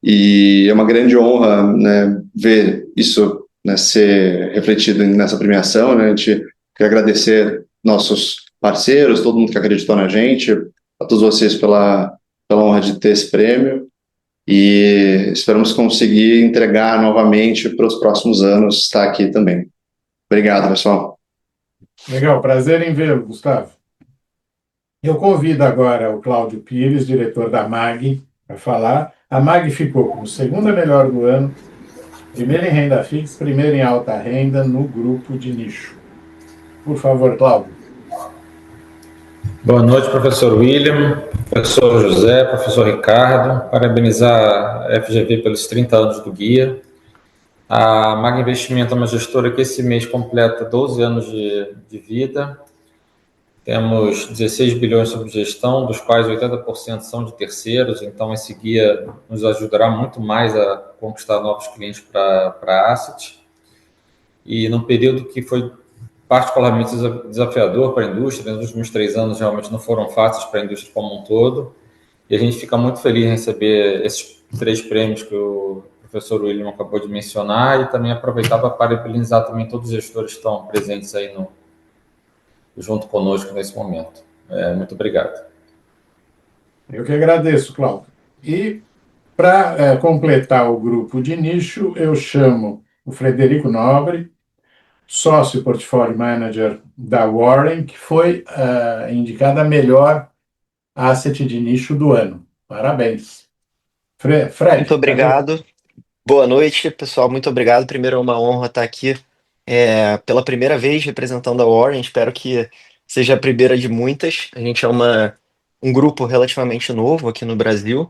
E é uma grande honra, né, ver isso, né, ser refletido nessa premiação, né? A gente quer agradecer nossos parceiros, todo mundo que acreditou na gente, a todos vocês pela honra de ter esse prêmio. E esperamos conseguir entregar novamente para os próximos anos, estar aqui também. Obrigado, pessoal. Legal, prazer em vê-lo, Gustavo. Eu convido agora o Cláudio Pires, diretor da MAG, para falar. A MAG ficou como segunda melhor do ano, primeira em renda fixa, primeira em alta renda no grupo de nicho. Por favor, Cláudio. Boa noite, professor William, professor José, professor Ricardo. Parabenizar a FGV pelos 30 anos do guia. A MAG Investimento é uma gestora que esse mês completa 12 anos de vida. Temos 16 bilhões sob gestão, dos quais 80% são de terceiros, então esse guia nos ajudará muito mais a conquistar novos clientes para a Asset. E num período que foi particularmente desafiador para a indústria, nos últimos 3 anos realmente não foram fáceis para a indústria como um todo, e a gente fica muito feliz em receber esses 3 prêmios que o professor William acabou de mencionar, e também aproveitar para parabenizar também todos os gestores que estão presentes aí junto conosco nesse momento. Muito obrigado. Eu que agradeço, Cláudio. E para completar o grupo de nicho, eu chamo o Frederico Nobre, sócio portfólio manager da Warren, que foi indicada a melhor asset de nicho do ano. Parabéns. Fred. Muito obrigado. Boa noite, pessoal. Muito obrigado. Primeiro, é uma honra estar aqui pela primeira vez representando a Warren, espero que seja a primeira de muitas. A gente é um grupo relativamente novo aqui no Brasil.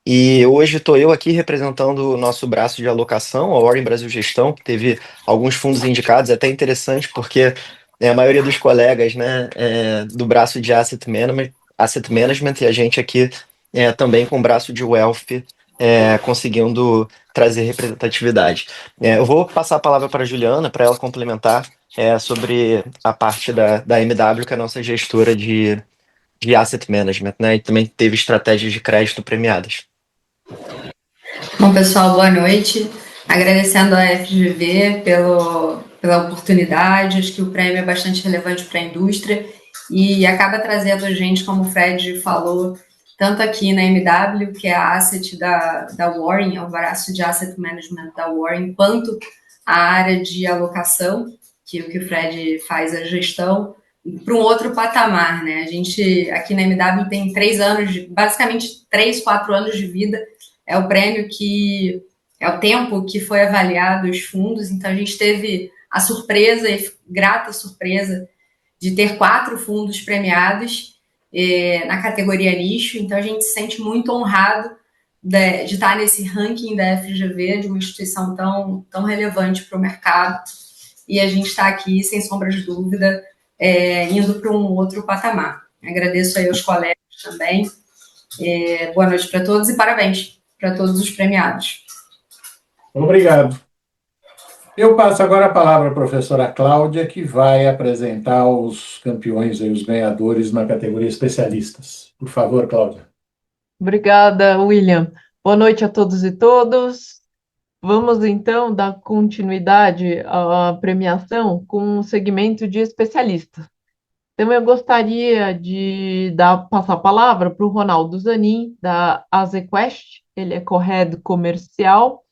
E hoje estou eu aqui representando o nosso braço de alocação, a Warren Brasil Gestão, que teve alguns fundos indicados, é até interessante porque a maioria dos colegas, né, do braço de asset management, e a gente aqui também com o braço de wealth, conseguindo trazer representatividade. Eu vou passar a palavra para a Juliana, para ela complementar sobre a parte da MW, que é a nossa gestora de asset management, né, e também teve estratégias de crédito premiadas. Bom, pessoal, boa noite. Agradecendo à FGV pela oportunidade, acho que o prêmio é bastante relevante para a indústria e acaba trazendo a gente, como o Fred falou, tanto aqui na MW, que é a asset da Warren, é o braço de asset management da Warren, quanto a área de alocação, que é o que o Fred faz a gestão, para um outro patamar, né? A gente aqui na MW tem 3 anos, basicamente 3, 4 anos de vida. É o prêmio que é o tempo que foi avaliado os fundos, então a gente teve a surpresa e grata surpresa de ter 4 fundos premiados na categoria nicho, então a gente se sente muito honrado de estar nesse ranking da FGV, de uma instituição tão relevante para o mercado, e a gente está aqui, sem sombra de dúvida, indo para um outro patamar. Agradeço aí aos colegas também, boa noite para todos e parabéns para todos os premiados. Obrigado. Eu passo agora a palavra à professora Cláudia, que vai apresentar os campeões e os ganhadores na categoria especialistas. Por favor, Cláudia. Obrigada, William. Boa noite a todos e todas. Vamos, então, dar continuidade à premiação com o segmento de especialistas. Então, eu gostaria de passar a palavra para o Ronaldo Zanin, da AZQuest. Ele é co-head comercial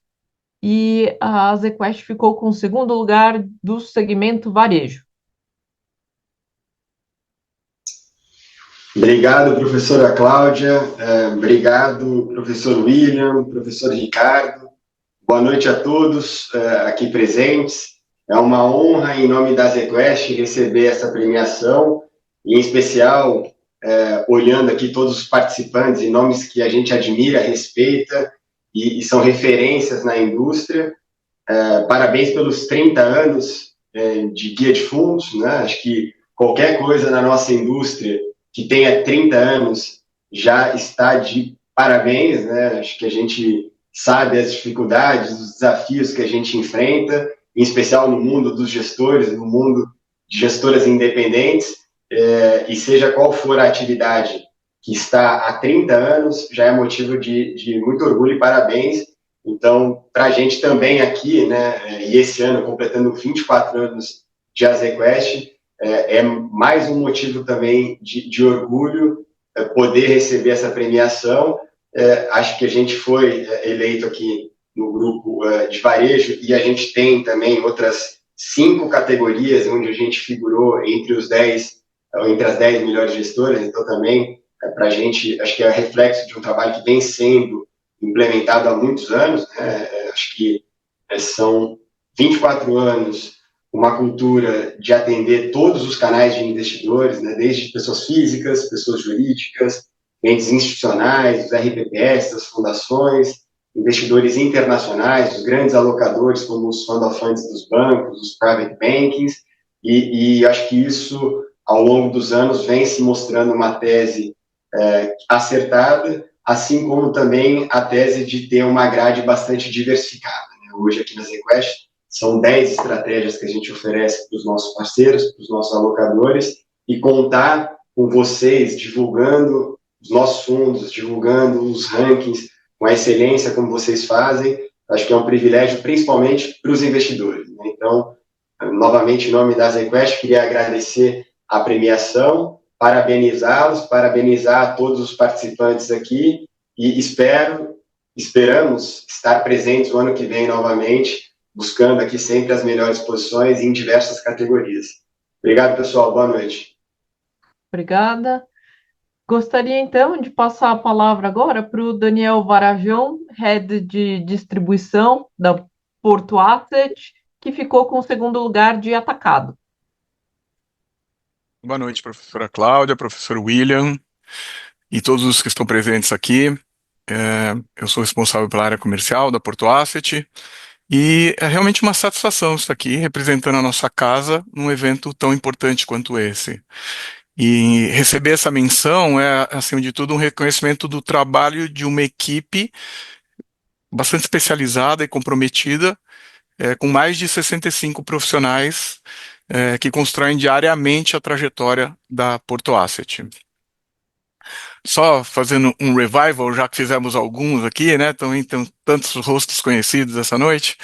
e a AZQuest ficou com o 2º lugar do segmento varejo. Obrigado, professora Cláudia. Obrigado, professor William, professor Ricardo. Boa noite a todos aqui presentes. É uma honra, em nome da AZQuest, receber essa premiação, e, em especial, olhando aqui todos os participantes e nomes que a gente admira, respeita e são referências na indústria. Parabéns pelos 30 anos de guia de fundos, né? Acho que qualquer coisa na nossa indústria que tenha 30 anos já está de parabéns, né? Acho que a gente sabe as dificuldades, os desafios que a gente enfrenta, em especial no mundo dos gestores, no mundo de gestoras independentes, e seja qual for a atividade que está há 30 anos, já é motivo de muito orgulho e parabéns. Então, para a gente também aqui, né, e esse ano completando 24 anos de AZQuest, é mais um motivo também de orgulho poder receber essa premiação. Acho que a gente foi eleito aqui no grupo de varejo, e a gente tem também outras 5 categorias onde a gente figurou entre as 10 melhores gestoras, então também para a gente, acho que é reflexo de um trabalho que vem sendo implementado há muitos anos, né? Acho que são 24 anos, uma cultura de atender todos os canais de investidores, né? Desde pessoas físicas, pessoas jurídicas, entes institucionais, os RPPs, as fundações, investidores internacionais, os grandes alocadores, como os fund of funds dos bancos, os private bankings, e acho que isso, ao longo dos anos, vem se mostrando uma tese acertada, assim como também a tese de ter uma grade bastante diversificada, né? Hoje, aqui na AZQuest, são 10 estratégias que a gente oferece para os nossos parceiros, para os nossos alocadores, e contar com vocês divulgando os nossos fundos, divulgando os rankings com a excelência como vocês fazem, acho que é um privilégio, principalmente para os investidores, né? Então, novamente, em nome da AZQuest, queria agradecer a premiação, parabenizá-los, parabenizar a todos os participantes aqui, e esperamos estar presentes o ano que vem novamente, buscando aqui sempre as melhores posições em diversas categorias. Obrigado, pessoal. Boa noite. Obrigada. Gostaria, então, de passar a palavra agora para o Daniel Varajão, Head de Distribuição da Porto Asset, que ficou com o segundo lugar de atacado. Boa noite, professora Cláudia, professor William e todos os que estão presentes aqui. Eu sou responsável pela área comercial da Porto Asset e é realmente uma satisfação estar aqui representando a nossa casa num evento tão importante quanto esse. E receber essa menção é, acima de tudo, um reconhecimento do trabalho de uma equipe bastante especializada e comprometida, com mais de 65 profissionais que constroem diariamente a trajetória da Porto Asset. Só fazendo um revival, já que fizemos alguns aqui, né? Também tem tantos rostos conhecidos essa noite.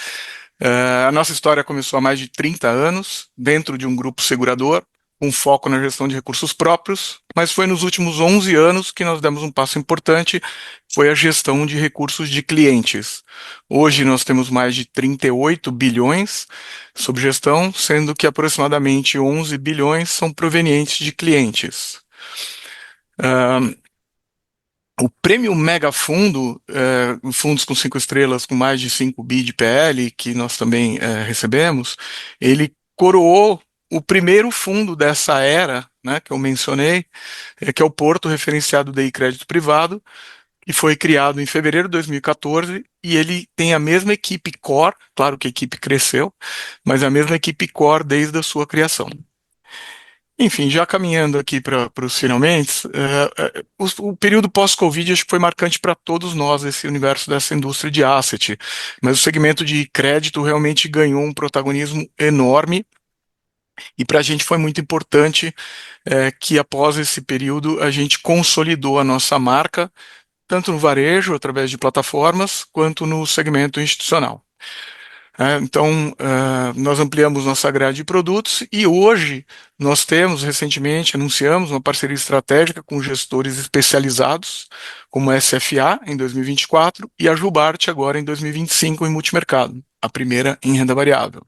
A nossa história começou há mais de 30 anos, dentro de um grupo segurador, com foco na gestão de recursos próprios, mas foi nos últimos 11 anos que nós demos um passo importante, foi a gestão de recursos de clientes. Hoje nós temos mais de 38 bilhões sob gestão, sendo que aproximadamente 11 bilhões são provenientes de clientes. O prêmio Mega Fundo, fundos com 5 estrelas com mais de 5 bi de PL, que nós também recebemos, ele coroou o primeiro fundo dessa era, né, que eu mencionei, que é o Porto Referenciado DI Crédito Privado, que foi criado em fevereiro de 2014, e ele tem a mesma equipe core, claro que a equipe cresceu, mas a mesma equipe core desde a sua criação. Enfim, já caminhando aqui para os finalmente, o período pós-Covid acho que foi marcante para todos nós, esse universo dessa indústria de asset, mas o segmento de crédito realmente ganhou um protagonismo enorme, e para a gente foi muito importante que após esse período a gente consolidou a nossa marca, tanto no varejo, através de plataformas, quanto no segmento institucional. Então, nós ampliamos nossa grade de produtos e hoje nós temos, recentemente, anunciamos uma parceria estratégica com gestores especializados, como a SFA em 2024 e a Jubarte agora em 2025 em multimercado, a primeira em renda variável.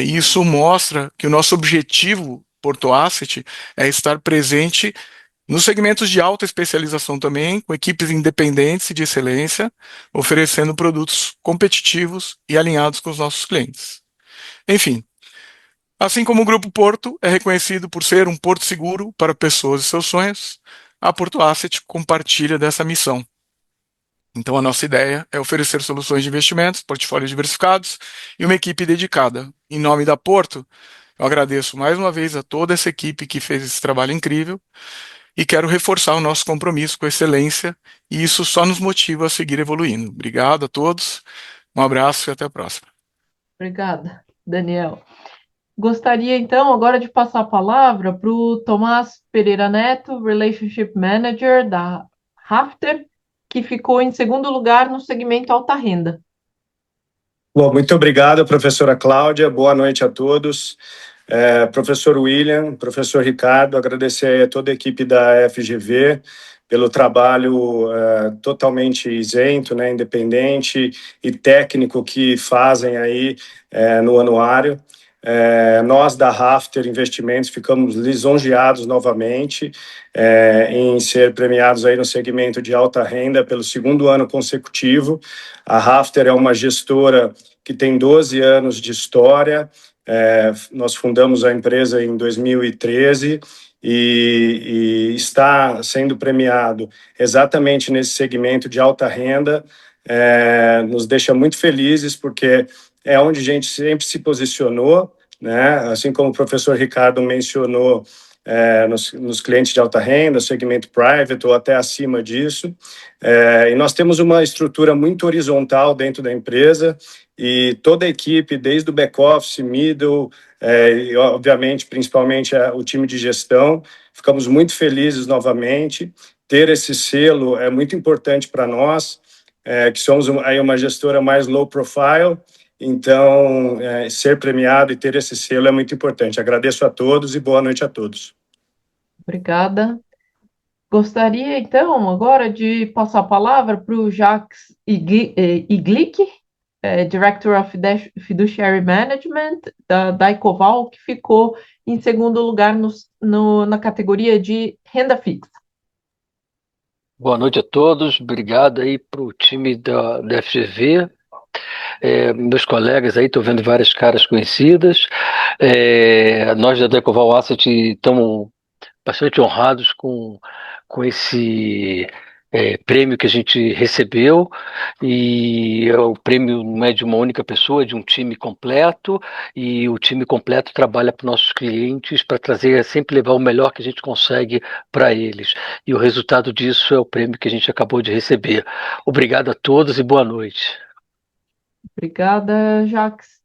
Isso mostra que o nosso objetivo, Porto Asset, é estar presente nos segmentos de alta especialização também, com equipes independentes e de excelência, oferecendo produtos competitivos e alinhados com os nossos clientes. Enfim, assim como o Grupo Porto é reconhecido por ser um porto seguro para pessoas e seus sonhos, a Porto Asset compartilha dessa missão. Então, a nossa ideia é oferecer soluções de investimentos, portfólios diversificados e uma equipe dedicada. Em nome da Porto, eu agradeço mais uma vez a toda essa equipe que fez esse trabalho incrível e quero reforçar o nosso compromisso com a excelência, e isso só nos motiva a seguir evoluindo. Obrigado a todos, um abraço e até a próxima. Obrigada, Daniel. Gostaria, então, agora de passar a palavra para o Tomás Pereira Neto, Relationship Manager da Rafter, que ficou em segundo lugar no segmento alta renda. Bom, muito obrigado, professora Cláudia. Boa noite a todos. Professor William, professor Ricardo, agradecer a toda a equipe da FGV pelo trabalho totalmente isento, né, independente e técnico que fazem aí no anuário. Nós da Rafter Investimentos ficamos lisonjeados novamente em ser premiados aí no segmento de alta renda pelo segundo ano consecutivo. A Rafter é uma gestora que tem 12 anos de história. Nós fundamos a empresa em 2013 e está sendo premiado exatamente nesse segmento de alta renda. Nos deixa muito felizes porque é onde a gente sempre se posicionou, né? Assim como o professor Ricardo mencionou, nos clientes de alta renda, segmento private ou até acima disso. E nós temos uma estrutura muito horizontal dentro da empresa e toda a equipe, desde o back-office, middle, e obviamente, principalmente o time de gestão, ficamos muito felizes novamente. Ter esse selo é muito importante para nós, que somos aí uma gestora mais low profile. Então, ser premiado e ter esse selo é muito importante. Agradeço a todos e boa noite a todos. Obrigada. Gostaria, então, agora de passar a palavra para o Jacques Iglick, Director of Fiduciary Management, da Daicoval, que ficou em segundo lugar na categoria de renda fixa. Boa noite a todos, obrigado aí para o time da FGV. meus colegas aí, estou vendo várias caras conhecidas. Nós da Decoval Asset estamos bastante honrados com esse prêmio que a gente recebeu, e o prêmio não é de uma única pessoa, é de um time completo, e o time completo trabalha para nossos clientes para trazer, sempre levar o melhor que a gente consegue para eles, e o resultado disso é o prêmio que a gente acabou de receber. Obrigado a todos e boa noite. Obrigada, Jacques.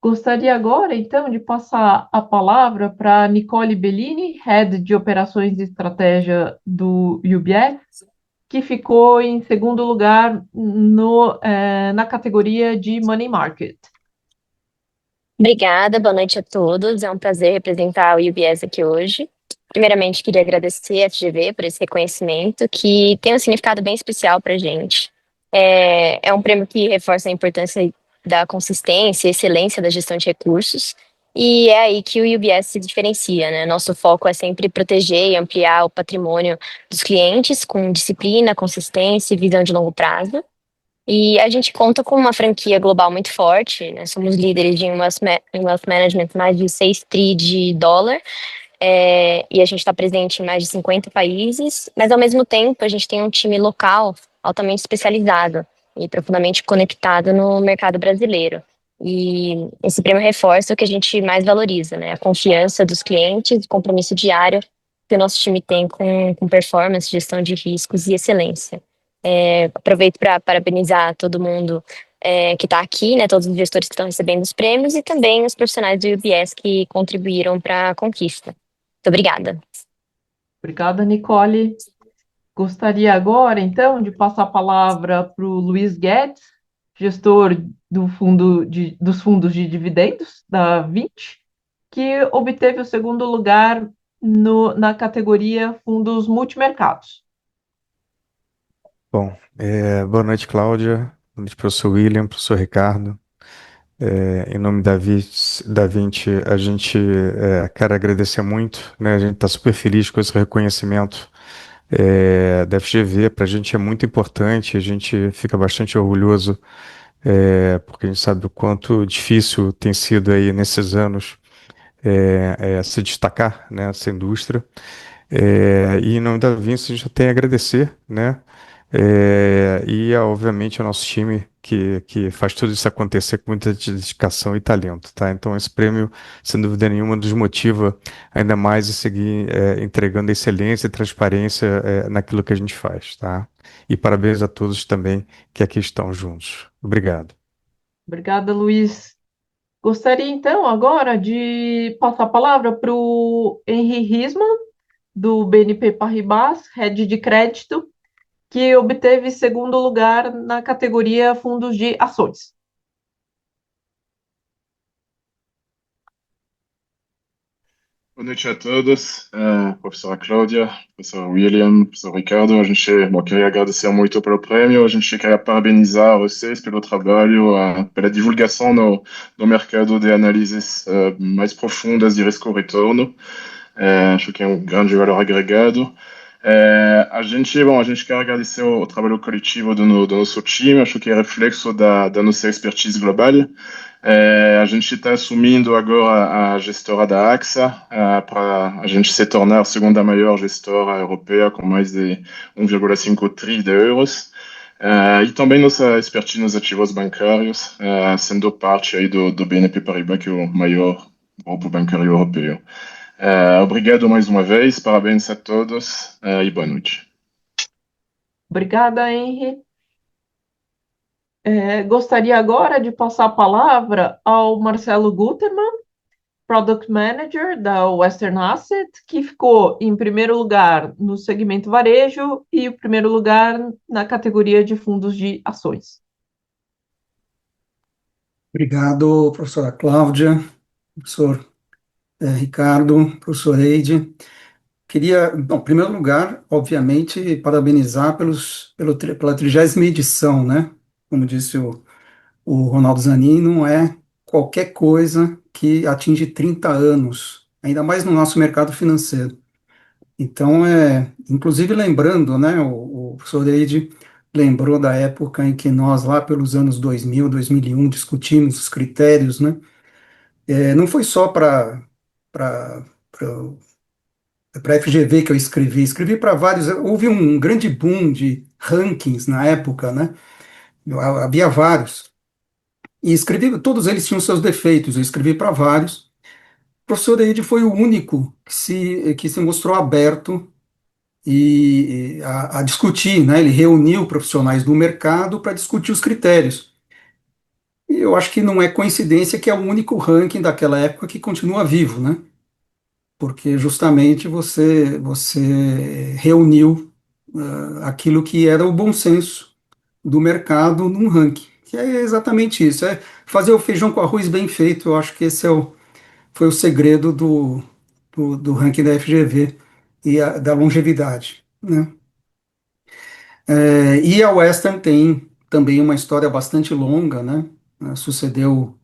Gostaria agora, então, de passar a palavra para Nicole Bellini, Head de Operações e Estratégia do UBS, que ficou em segundo lugar na categoria de Money Market. Obrigada, boa noite a todos. É um prazer representar o UBS aqui hoje. Primeiramente, queria agradecer a FGV por esse reconhecimento, que tem um significado bem especial para a gente. É um prêmio que reforça a importância da consistência e excelência da gestão de recursos, e é aí que o UBS se diferencia, né? Nosso foco é sempre proteger e ampliar o patrimônio dos clientes com disciplina, consistência e visão de longo prazo. E a gente conta com uma franquia global muito forte, né? Somos líderes em wealth management, mais de 6 tri de dólar, e a gente está presente em mais de 50 países, mas ao mesmo tempo a gente tem um time local altamente especializado e profundamente conectado no mercado brasileiro. E esse prêmio reforça o que a gente mais valoriza, né? A confiança dos clientes, o compromisso diário que o nosso time tem com performance, gestão de riscos e excelência. Aproveito para parabenizar todo mundo que está aqui, né? Todos os gestores que estão recebendo os prêmios e também os profissionais do UBS que contribuíram para a conquista. Muito obrigada. Obrigada, Nicole. Gostaria agora, então, de passar a palavra para o Luiz Guedes, gestor dos fundos de dividendos da 20, que obteve o segundo lugar na categoria fundos multimercados. Bom, boa noite, Cláudia. Boa noite, professor William, professor Ricardo. Em nome da 20, a gente quer agradecer muito, né? A gente está super feliz com esse reconhecimento da FGV. Para a gente é muito importante, a gente fica bastante orgulhoso, porque a gente sabe o quanto difícil tem sido aí nesses anos se destacar, né, nessa indústria. E em nome da Vinci, a gente tem a agradecer, né? Obviamente, ao nosso time que faz tudo isso acontecer com muita dedicação e talento, tá? Então, esse prêmio, sem dúvida nenhuma, nos motiva ainda mais a seguir entregando excelência e transparência naquilo que a gente faz, tá? E parabéns a todos também que aqui estão juntos. Obrigado. Obrigada, Luiz. Gostaria, então, agora de passar a palavra para o Henry Risman, do BNP Paribas, Head de Crédito, que obteve segundo lugar na categoria fundos de ações. Boa noite a todos, professora Cláudia, professor William, professor Ricardo. A gente queria agradecer muito pelo prêmio, a gente queria parabenizar vocês pelo trabalho, pela divulgação no mercado de análises mais profundas de risco-retorno. Acho que é um grande valor agregado. A gente quer agradecer o trabalho coletivo do nosso time, acho que é reflexo da nossa expertise global. A gente está assumindo agora a gestora da AXA para a gente se tornar a segunda maior gestora europeia com mais de 1,5 tri de euros. E também nossa expertise nos ativos bancários, sendo parte aí do BNP Paribas, que é o maior grupo bancário europeu. Obrigado mais uma vez, parabéns a todos e boa noite. Obrigada, Henry. Gostaria agora de passar a palavra ao Marcelo Guterman, Product Manager da Western Asset, que ficou em primeiro lugar no segmento varejo e o primeiro lugar na categoria de fundos de ações. Obrigado, professora Cláudia, professor Ricardo, professor Eide. Queria, em primeiro lugar, obviamente, parabenizar pela 30ª edição, né? Como disse o Ronaldo Zanin, não é qualquer coisa que atinge 30 anos, ainda mais no nosso mercado financeiro. Então, inclusive lembrando, né, o professor Eide, lembrou da época em que nós, lá pelos anos 2000, 2001, discutimos os critérios, né? Não foi só para a FGV que eu escrevi para vários. Houve um grande boom de rankings na época, né? Havia vários. E escrevi, todos eles tinham seus defeitos, eu escrevi para vários. O professor Eide foi o único que se mostrou aberto a discutir, né? Ele reuniu profissionais do mercado para discutir os critérios. E eu acho que não é coincidência que é o único ranking daquela época que continua vivo, né? Porque justamente você reuniu aquilo que era o bom senso do mercado num ranking, que é exatamente isso, é fazer o feijão com arroz bem feito. Eu acho que esse foi o segredo do ranking da FGV e da longevidade, né? E a Western tem também uma história bastante longa, né? Sucedeu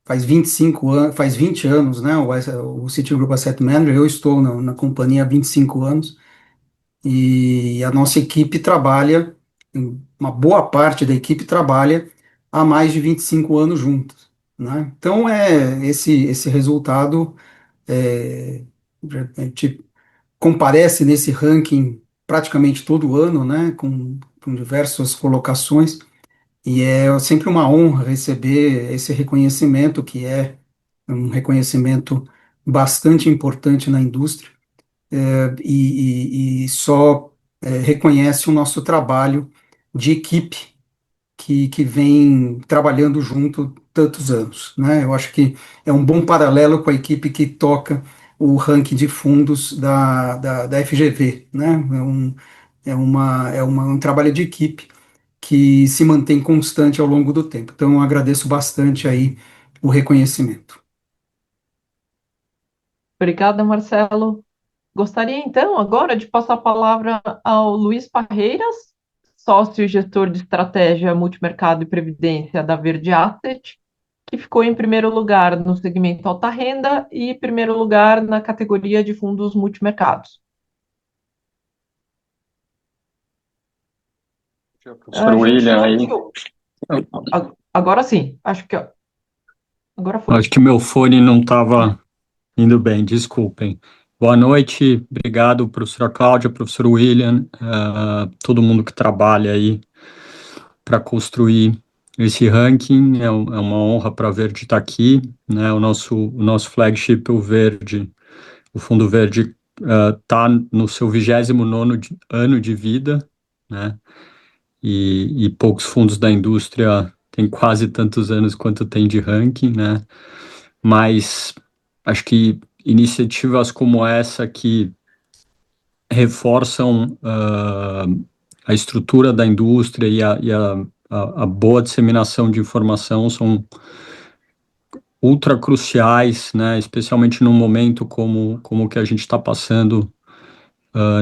faz 25 anos, faz 20 anos, né? O Citigroup Asset Manager, eu estou na companhia há 25 anos e a nossa equipe trabalha, uma boa parte da equipe trabalha há mais de 25 anos juntos, né? Então, esse resultado, a gente comparece nesse ranking praticamente todo ano, né? Com diversas colocações, e é sempre uma honra receber esse reconhecimento, que é um reconhecimento bastante importante na indústria, e só reconhece o nosso trabalho de equipe que vem trabalhando junto tantos anos, né? Eu acho que é um bom paralelo com a equipe que toca o ranking de fundos da FGV, né? Um trabalho de equipe que se mantém constante ao longo do tempo. Então, eu agradeço bastante aí o reconhecimento. Obrigada, Marcelo. Gostaria, então, agora de passar a palavra ao Luiz Parreiras, sócio e gestor de estratégia multimercado e previdência da Verde Asset, que ficou em primeiro lugar no segmento alta renda e em primeiro lugar na categoria de fundos multimercados. Professor William aí. Agora sim, acho que agora foi. Acho que meu fone não estava indo bem, desculpem. Boa noite, obrigado, professora Cláudia, professor William, todo mundo que trabalha aí para construir esse ranking. É uma honra para a Verde estar aqui, né? O nosso flagship, o Fundo Verde, está no seu 29º ano de vida, né? E poucos fundos da indústria têm quase tantos anos quanto tem de ranking, né? Mas acho que iniciativas como essa que reforçam a estrutura da indústria e a boa disseminação de informação são ultra cruciais, né? Especialmente num momento como o que a gente está passando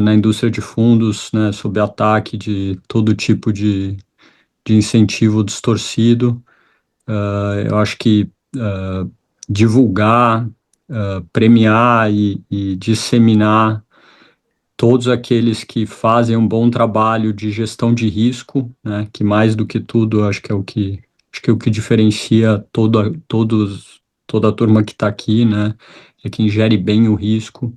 na indústria de fundos, né? Sob ataque de todo tipo de incentivo distorcido. Eu acho que divulgar, premiar e disseminar todos aqueles que fazem um bom trabalho de gestão de risco, né, que mais do que tudo, acho que é o que diferencia toda a turma que está aqui, né, é quem gere bem o risco,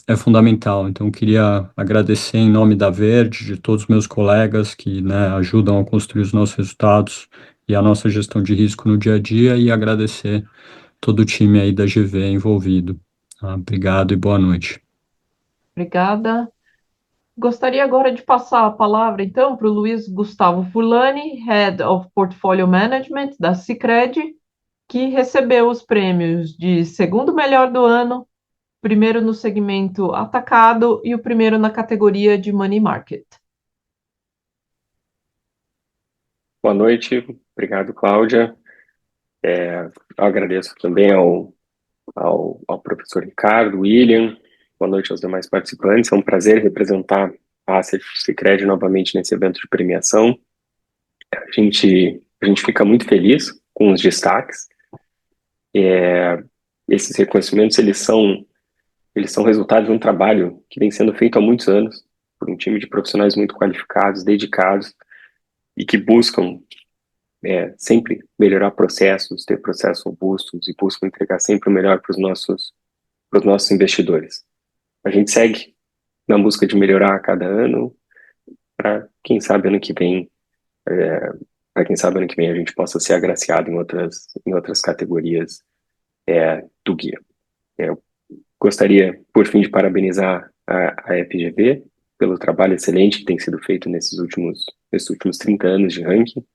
é fundamental. Então, eu queria agradecer em nome da Verde, de todos os meus colegas que, né, ajudam a construir os nossos resultados e a nossa gestão de risco no dia a dia, e agradecer todo o time aí da GV envolvido. Obrigado e boa noite. Obrigada. Gostaria agora de passar a palavra, então, para o Luiz Gustavo Furlani, Head of Portfolio Management da Sicredi, que recebeu os prêmios de segundo melhor do ano, primeiro no segmento atacado e o primeiro na categoria de Money Market. Boa noite, obrigado, Cláudia. Eu agradeço também ao professor Ricardo, William. Boa noite aos demais participantes. É um prazer representar a Asset Sicredi novamente nesse evento de premiação. A gente fica muito feliz com os destaques. Esses reconhecimentos eles são resultado de um trabalho que vem sendo feito há muitos anos por um time de profissionais muito qualificados, dedicados e que buscam sempre melhorar processos, ter processos robustos e buscam entregar sempre o melhor para os nossos investidores. A gente segue na busca de melhorar a cada ano para quem sabe ano que vem a gente possa ser agraciado em outras categorias do guia. Eu gostaria, por fim, de parabenizar a FGV pelo trabalho excelente que tem sido feito nesses últimos 30 anos de ranking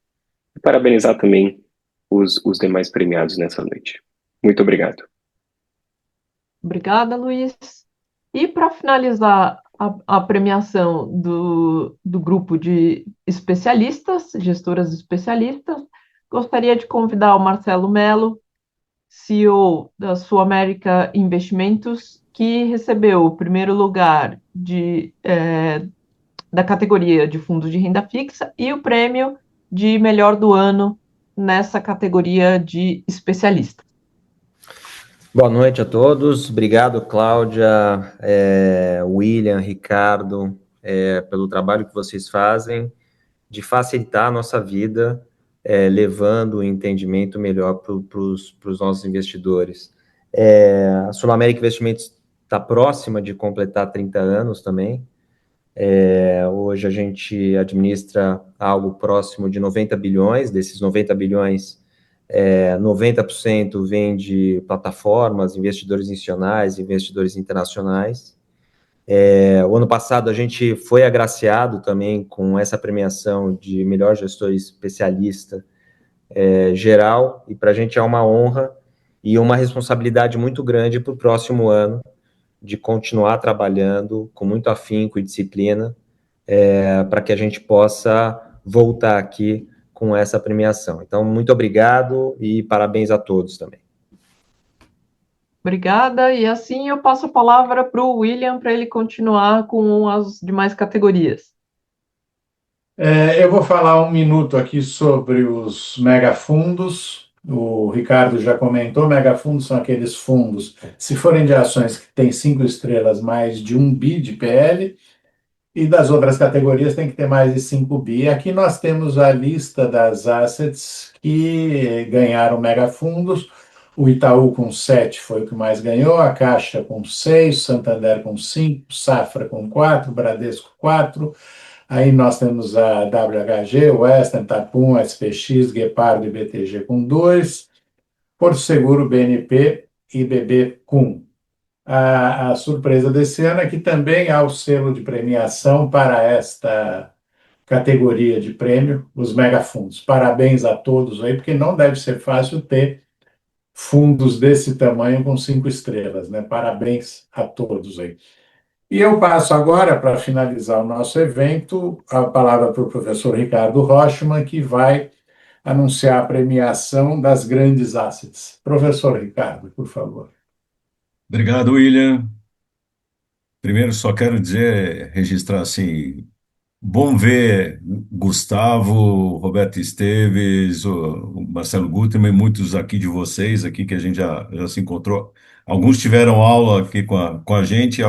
e parabenizar também os demais premiados nessa noite. Muito obrigado. Obrigada, Luiz. E para finalizar a premiação do grupo de especialistas, gestoras especialistas, gostaria de convidar o Marcelo Mello, CEO da Sul América Investimentos, que recebeu o primeiro lugar da categoria de fundos de renda fixa e o prêmio de melhor do ano nessa categoria de especialista. Boa noite a todos. Obrigado, Cláudia, William, Ricardo, pelo trabalho que vocês fazem de facilitar a nossa vida, levando o entendimento melhor para os nossos investidores. A Sul América Investimentos está próxima de completar 30 anos também. Hoje a gente administra algo próximo de 90 bilhões, desses 90 bilhões, 90% vem de plataformas, investidores institucionais, investidores internacionais. O ano passado a gente foi agraciado também com essa premiação de melhor gestor especialista geral, e para a gente é uma honra e uma responsabilidade muito grande para o próximo ano, de continuar trabalhando com muito afinco e disciplina para que a gente possa voltar aqui com essa premiação. Então, muito obrigado e parabéns a todos também. Obrigada, e assim eu passo a palavra para o William para ele continuar com as demais categorias. Eu vou falar um minuto aqui sobre os megafundos. O Ricardo já comentou, megafundos são aqueles fundos, se forem de ações que têm 5 estrelas, mais de 1 bi de PL, e das outras categorias tem que ter mais de 5 bi. Aqui nós temos a lista das assets que ganharam megafundos. O Itaú com 7 foi o que mais ganhou, a Caixa com 6, Santander com 5, Safra com 4, Bradesco 4. Aí nós temos a WHG, Western, Tapum, SPX, Guepardo e BTG com 2, Porto Seguro, BNP e BB com 1. A surpresa desse ano é que também há o selo de premiação para esta categoria de prêmio, os megafundos. Parabéns a todos aí, porque não deve ser fácil ter fundos desse tamanho com 5 estrelas, né? Parabéns a todos aí. E eu passo agora, para finalizar o nosso evento, a palavra para o professor Ricardo Rochman, que vai anunciar a premiação das grandes assets. Professor Ricardo, por favor. Obrigado, William. Primeiro, só quero registrar assim, bom ver Gustavo, Roberto Esteves, o Marcelo Gutermann, muitos aqui de vocês, aqui que a gente já se encontrou. Alguns tiveram aula aqui com a gente,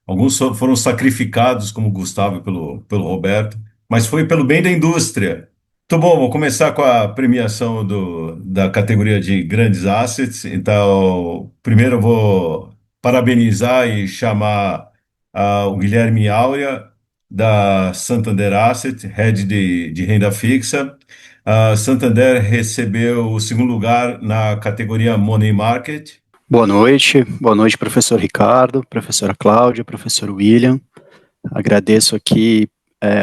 alguns foram sacrificados, como o Gustavo pelo Roberto, mas foi pelo bem da indústria. Muito bom, vou começar com a premiação da categoria de grandes assets. Então, primeiro eu vou parabenizar e chamar o Guilherme Áurea, da Santander Asset, Head de renda fixa. A Santander recebeu o segundo lugar na categoria Money Market. Boa noite, professor Ricardo, professora Cláudia, professor William. Agradeço aqui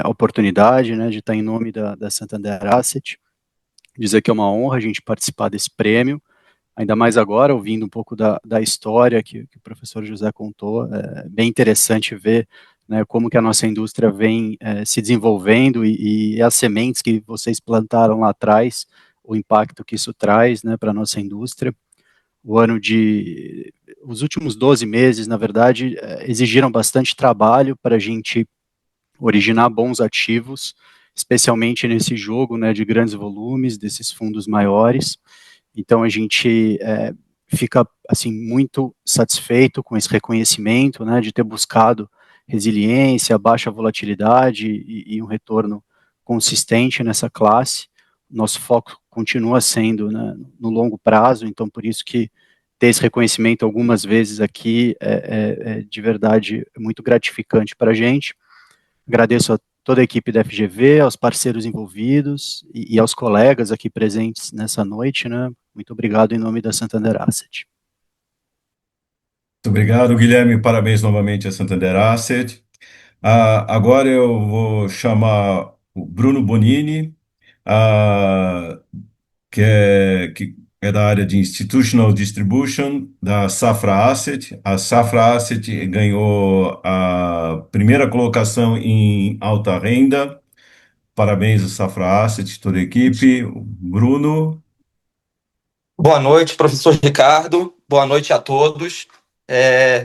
a oportunidade, né, de estar em nome da Santander Asset, dizer que é uma honra a gente participar desse prêmio, ainda mais agora, ouvindo um pouco da história que o professor José contou. É bem interessante ver, né, como que a nossa indústria vem se desenvolvendo e as sementes que vocês plantaram lá atrás, o impacto que isso traz, né, para a nossa indústria. Os últimos 12 meses, na verdade, exigiram bastante trabalho para a gente originar bons ativos, especialmente nesse jogo, né, de grandes volumes, desses fundos maiores. Então a gente fica assim muito satisfeito com esse reconhecimento, né, de ter buscado resiliência, baixa volatilidade e um retorno consistente nessa classe. Nosso foco continua sendo, né, no longo prazo, então por isso que ter esse reconhecimento algumas vezes aqui é de verdade muito gratificante para a gente. Agradeço a toda a equipe da FGV, aos parceiros envolvidos e aos colegas aqui presentes nessa noite, né? Muito obrigado em nome da Santander Asset. Muito obrigado, Guilherme. Parabéns novamente a Santander Asset. Agora eu vou chamar o Bruno Bonini, que é da área de Institutional Distribution da Safra Asset. A Safra Asset ganhou a primeira colocação em alta renda. Parabéns a Safra Asset, toda a equipe. Bruno. Boa noite, professor Ricardo. Boa noite a todos.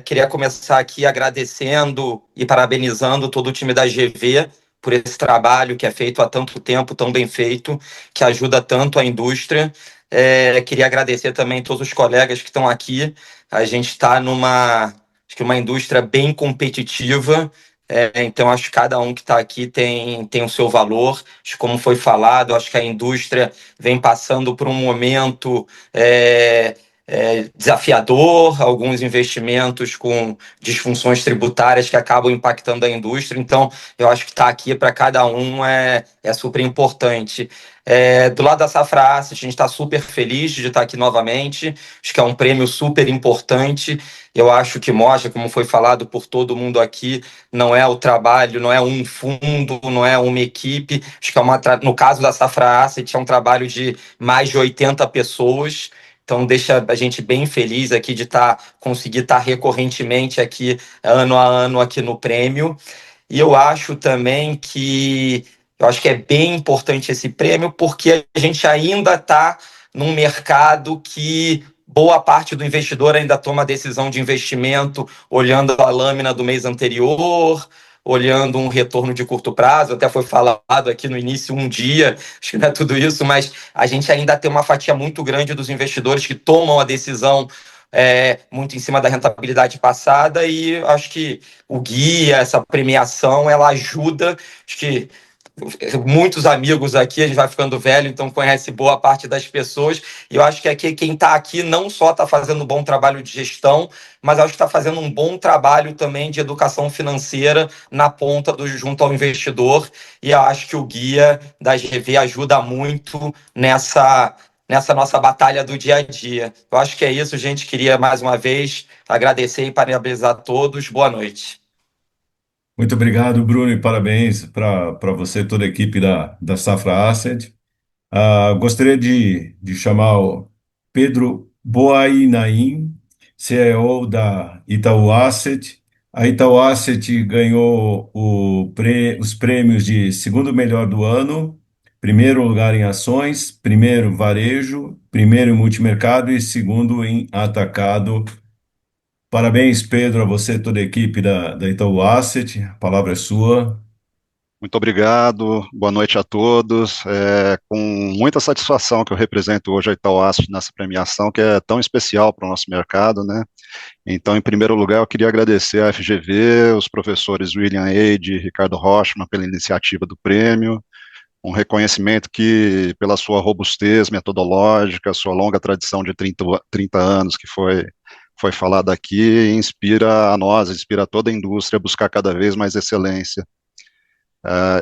Queria começar aqui agradecendo e parabenizando todo o time da GV por esse trabalho que é feito há tanto tempo, tão bem feito, que ajuda tanto a indústria. Queria agradecer também todos os colegas que estão aqui. A gente está numa indústria bem competitiva, então acho que cada um que está aqui tem o seu valor. Acho que, como foi falado, acho que a indústria vem passando por um momento desafiador, alguns investimentos com disfunções tributárias que acabam impactando a indústria, então eu acho que estar aqui para cada um é super importante. Do lado da Safra Asset, a gente está super feliz de estar aqui novamente, acho que é um prêmio super importante, eu acho que mostra, como foi falado por todo mundo aqui, não é o trabalho, não é um fundo, não é uma equipe, acho que no caso da Safra Asset é um trabalho de mais de 80 pessoas, então deixa a gente bem feliz aqui de conseguir estar recorrentemente aqui, ano a ano, aqui no prêmio. E eu acho também eu acho que é bem importante esse prêmio, porque a gente ainda está num mercado que boa parte do investidor ainda toma a decisão de investimento olhando a lâmina do mês anterior, olhando um retorno de curto prazo, até foi falado aqui no início um dia, acho que não é tudo isso, mas a gente ainda tem uma fatia muito grande dos investidores que tomam a decisão muito em cima da rentabilidade passada, e acho que o guia, essa premiação, ela ajuda, acho que muitos amigos aqui, a gente vai ficando velho, então conhece boa parte das pessoas, e eu acho que aqui, quem está aqui não só está fazendo um bom trabalho de gestão, mas acho que está fazendo um bom trabalho também de educação financeira na ponta junto ao investidor, e eu acho que o guia da GV ajuda muito nessa nossa batalha do dia a dia. Eu acho que é isso, gente. Queria mais uma vez agradecer e parabenizar a todos. Boa noite. Muito obrigado, Bruno, e parabéns para você e toda a equipe da Safra Asset. Gostaria de chamar o Pedro Boainaim, CEO da Itaú Asset. A Itaú Asset ganhou os prêmios de segundo melhor do ano, primeiro lugar em ações, primeiro varejo, primeiro em multimercado e segundo em atacado. Parabéns, Pedro, a você e toda a equipe da Itaú Asset. A palavra é sua. Muito obrigado, boa noite a todos. É com muita satisfação que eu represento hoje a Itaú Asset nessa premiação, que é tão especial para o nosso mercado, né? Então, em primeiro lugar, eu queria agradecer à FGV, os professores William Eide e Ricardo Rochman pela iniciativa do prêmio, um reconhecimento que, pela sua robustez metodológica, sua longa tradição de 30 anos, que foi falado aqui, inspira a nós, inspira a toda a indústria a buscar cada vez mais excelência.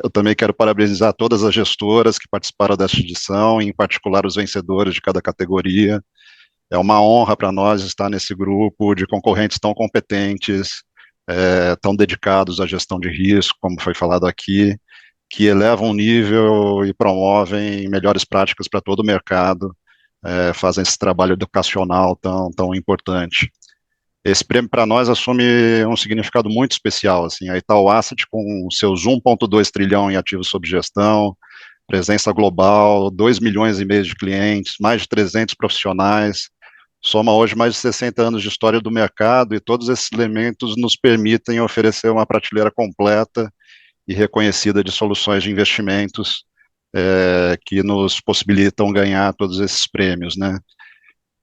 Eu também quero parabenizar todas as gestoras que participaram desta edição, em particular os vencedores de cada categoria. É uma honra para nós estar nesse grupo de concorrentes tão competentes, tão dedicados à gestão de risco, como foi falado aqui, que elevam o nível e promovem melhores práticas para todo o mercado, fazem esse trabalho educacional tão importante. Esse prêmio para nós assume um significado muito especial, assim, a Itaú Asset com seus 1,2 trilhão em ativos sob gestão, presença global, 2,5 milhões de clientes, mais de 300 profissionais, soma hoje mais de 60 anos de história do mercado, e todos esses elementos nos permitem oferecer uma prateleira completa e reconhecida de soluções de investimentos que nos possibilitam ganhar todos esses prêmios, né?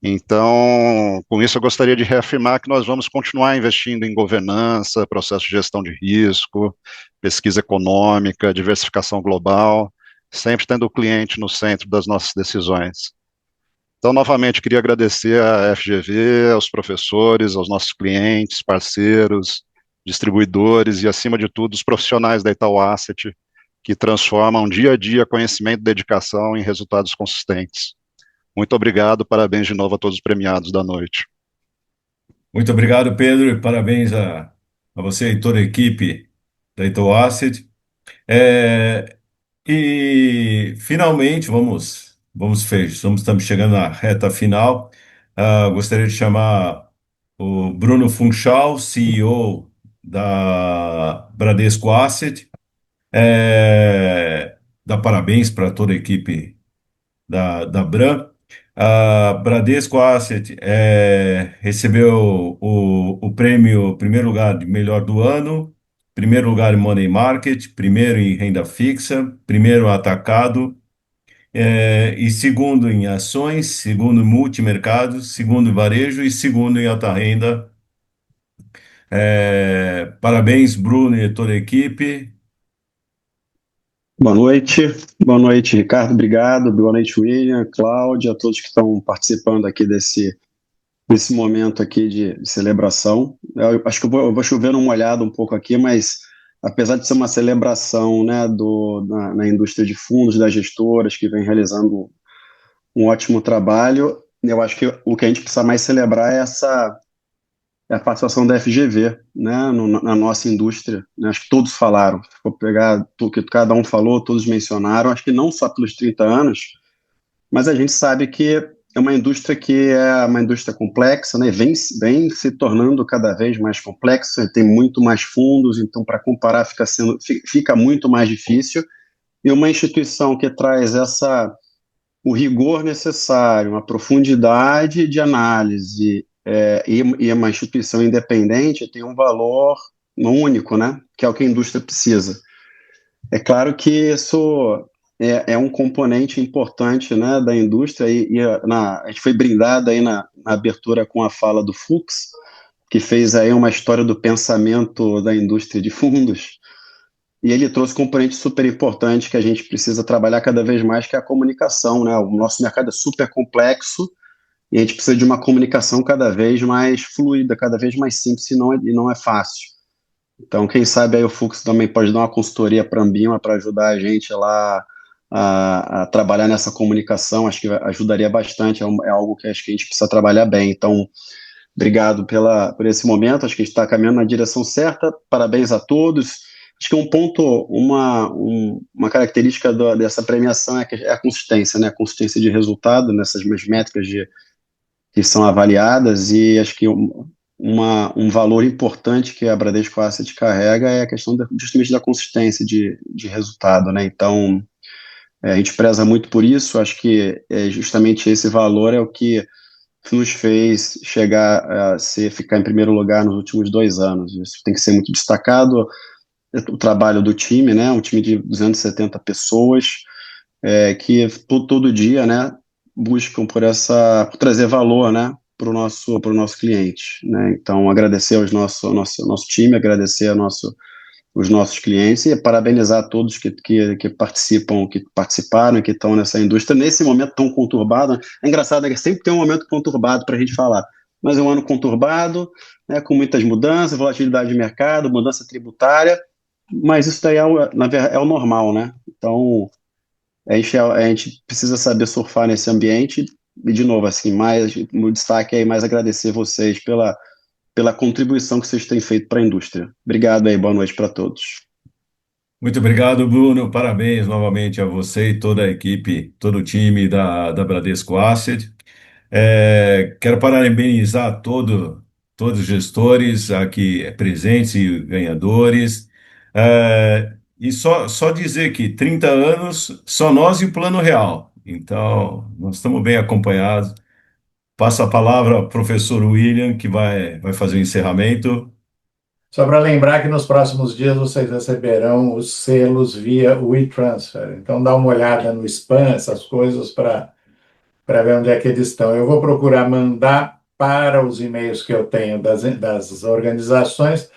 Então, com isso, eu gostaria de reafirmar que nós vamos continuar investindo em governança, processo de gestão de risco, pesquisa econômica, diversificação global, sempre tendo o cliente no centro das nossas decisões. Então, novamente, queria agradecer à FGV, aos professores, aos nossos clientes, parceiros, distribuidores e, acima de tudo, os profissionais da Itaú Asset, que transformam dia a dia conhecimento e dedicação em resultados consistentes. Muito obrigado, parabéns de novo a todos os premiados da noite. Muito obrigado, Pedro, e parabéns a você e toda a equipe da Itaú Asset. E finalmente estamos chegando na reta final. Gostaria de chamar o Bruno Funchal, CEO da Bradesco Asset. Dar parabéns para toda a equipe da Bram. A Bradesco Asset recebeu o prêmio primeiro lugar de melhor do ano, primeiro lugar em Money Market, primeiro em renda fixa, primeiro atacado, e segundo em ações, segundo em multimercado, segundo em varejo e segundo em alta renda. Parabéns, Bruno e toda a equipe. Boa noite, Ricardo, obrigado. Boa noite, William, Cláudia, a todos que estão participando aqui desse momento aqui de celebração. Eu acho que eu vou chover uma olhada um pouco aqui, mas apesar de ser uma celebração, né, na indústria de fundos, das gestoras que vem realizando um ótimo trabalho, eu acho que o que a gente precisa mais celebrar é a participação da FGV, né, na nossa indústria, né, acho que todos falaram, se for pegar o que cada um falou, todos mencionaram, acho que não só pelos 30 anos, mas a gente sabe que é uma indústria que é uma indústria complexa, né, vem se tornando cada vez mais complexa, tem muito mais fundos, então para comparar fica muito mais difícil, e uma instituição que traz o rigor necessário, a profundidade de análise, e uma instituição independente tem um valor único, né? Que é o que a indústria precisa. É claro que isso é um componente importante, né, da indústria, a gente foi brindado aí na abertura com a fala do Fux, que fez aí uma história do pensamento da indústria de fundos, e ele trouxe um componente super importante que a gente precisa trabalhar cada vez mais, que é a comunicação, né? O nosso mercado é super complexo, e a gente precisa de uma comunicação cada vez mais fluida, cada vez mais simples, e não é fácil. Então, quem sabe aí o Fux também pode dar uma consultoria para a Ambima para ajudar a gente lá a trabalhar nessa comunicação, acho que ajudaria bastante, é algo que acho que a gente precisa trabalhar bem. Então, obrigado por esse momento, acho que a gente está caminhando na direção certa, parabéns a todos. Acho que um ponto, uma característica dessa premiação é a consistência, né? A consistência de resultado nessas métricas que são avaliadas, e acho que um valor importante que a Bradesco Asset carrega é a questão justamente da consistência de resultado, né? Então, a gente preza muito por isso, acho que justamente esse valor é o que nos fez ficar em primeiro lugar nos últimos 2 anos. Isso tem que ser muito destacado, o trabalho do time, né? Um time de 270 pessoas, que todo dia, né, buscam por trazer valor, né, para o nosso cliente, né? Então, agradecer ao nosso time, agradecer os nossos clientes e parabenizar todos que participaram e que estão nessa indústria nesse momento tão conturbado. É engraçado, né, que sempre tem um momento conturbado para a gente falar, mas é um ano conturbado, né, com muitas mudanças, volatilidade de mercado, mudança tributária, mas isso daí é o normal, né? Então, a gente precisa saber surfar nesse ambiente, e de novo, assim, o destaque é mais agradecer vocês pela contribuição que vocês têm feito para a indústria. Obrigado aí, boa noite para todos. Muito obrigado, Bruno, parabéns novamente a você e toda a equipe, todo o time da Bradesco Asset. Quero parabenizar todos os gestores aqui presentes e ganhadores. E só dizer que 30 anos, só nós e o Plano Real. Então, nós estamos bem acompanhados. Passo a palavra ao professor William, que vai fazer o encerramento. Só para lembrar que nos próximos dias vocês receberão os selos via WeTransfer. Então, dá uma olhada no spam, essas coisas, para para ver onde é que eles estão. Eu vou procurar mandar para os e-mails que eu tenho das organizações,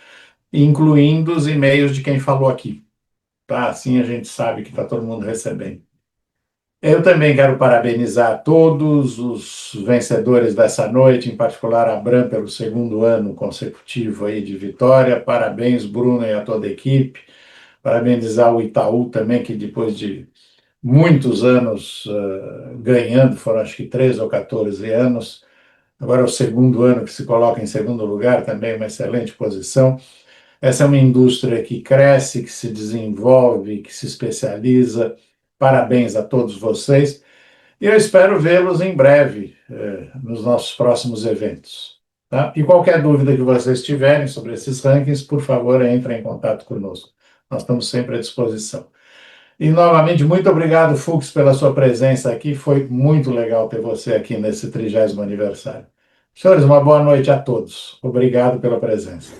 incluindo os e-mails de quem falou aqui. Tá? Assim a gente sabe que está todo mundo recebendo. Eu também quero parabenizar todos os vencedores dessa noite, em particular a Abram pelo segundo ano consecutivo aí de vitória. Parabéns, Bruno, e a toda a equipe. Parabenizar o Itaú também, que depois de muitos anos ganhando, foram acho que 13 ou 14 anos, agora é o segundo ano que se coloca em segundo lugar, também uma excelente posição. Essa é uma indústria que cresce, que se desenvolve, que se especializa. Parabéns a todos vocês. E eu espero vê-los em breve nos nossos próximos eventos. Tá? E qualquer dúvida que vocês tiverem sobre esses rankings, por favor, entrem em contato conosco. Nós estamos sempre à disposição. E, novamente, muito obrigado, Fux, pela sua presença aqui. Foi muito legal ter você aqui nesse 30º aniversário. Senhores, uma boa noite a todos. Obrigado pela presença.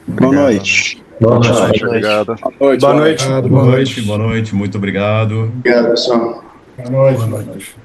Boa noite. Boa noite, obrigado. Boa noite. Boa noite, muito obrigado. Obrigado, pessoal. Boa noite. Boa noite.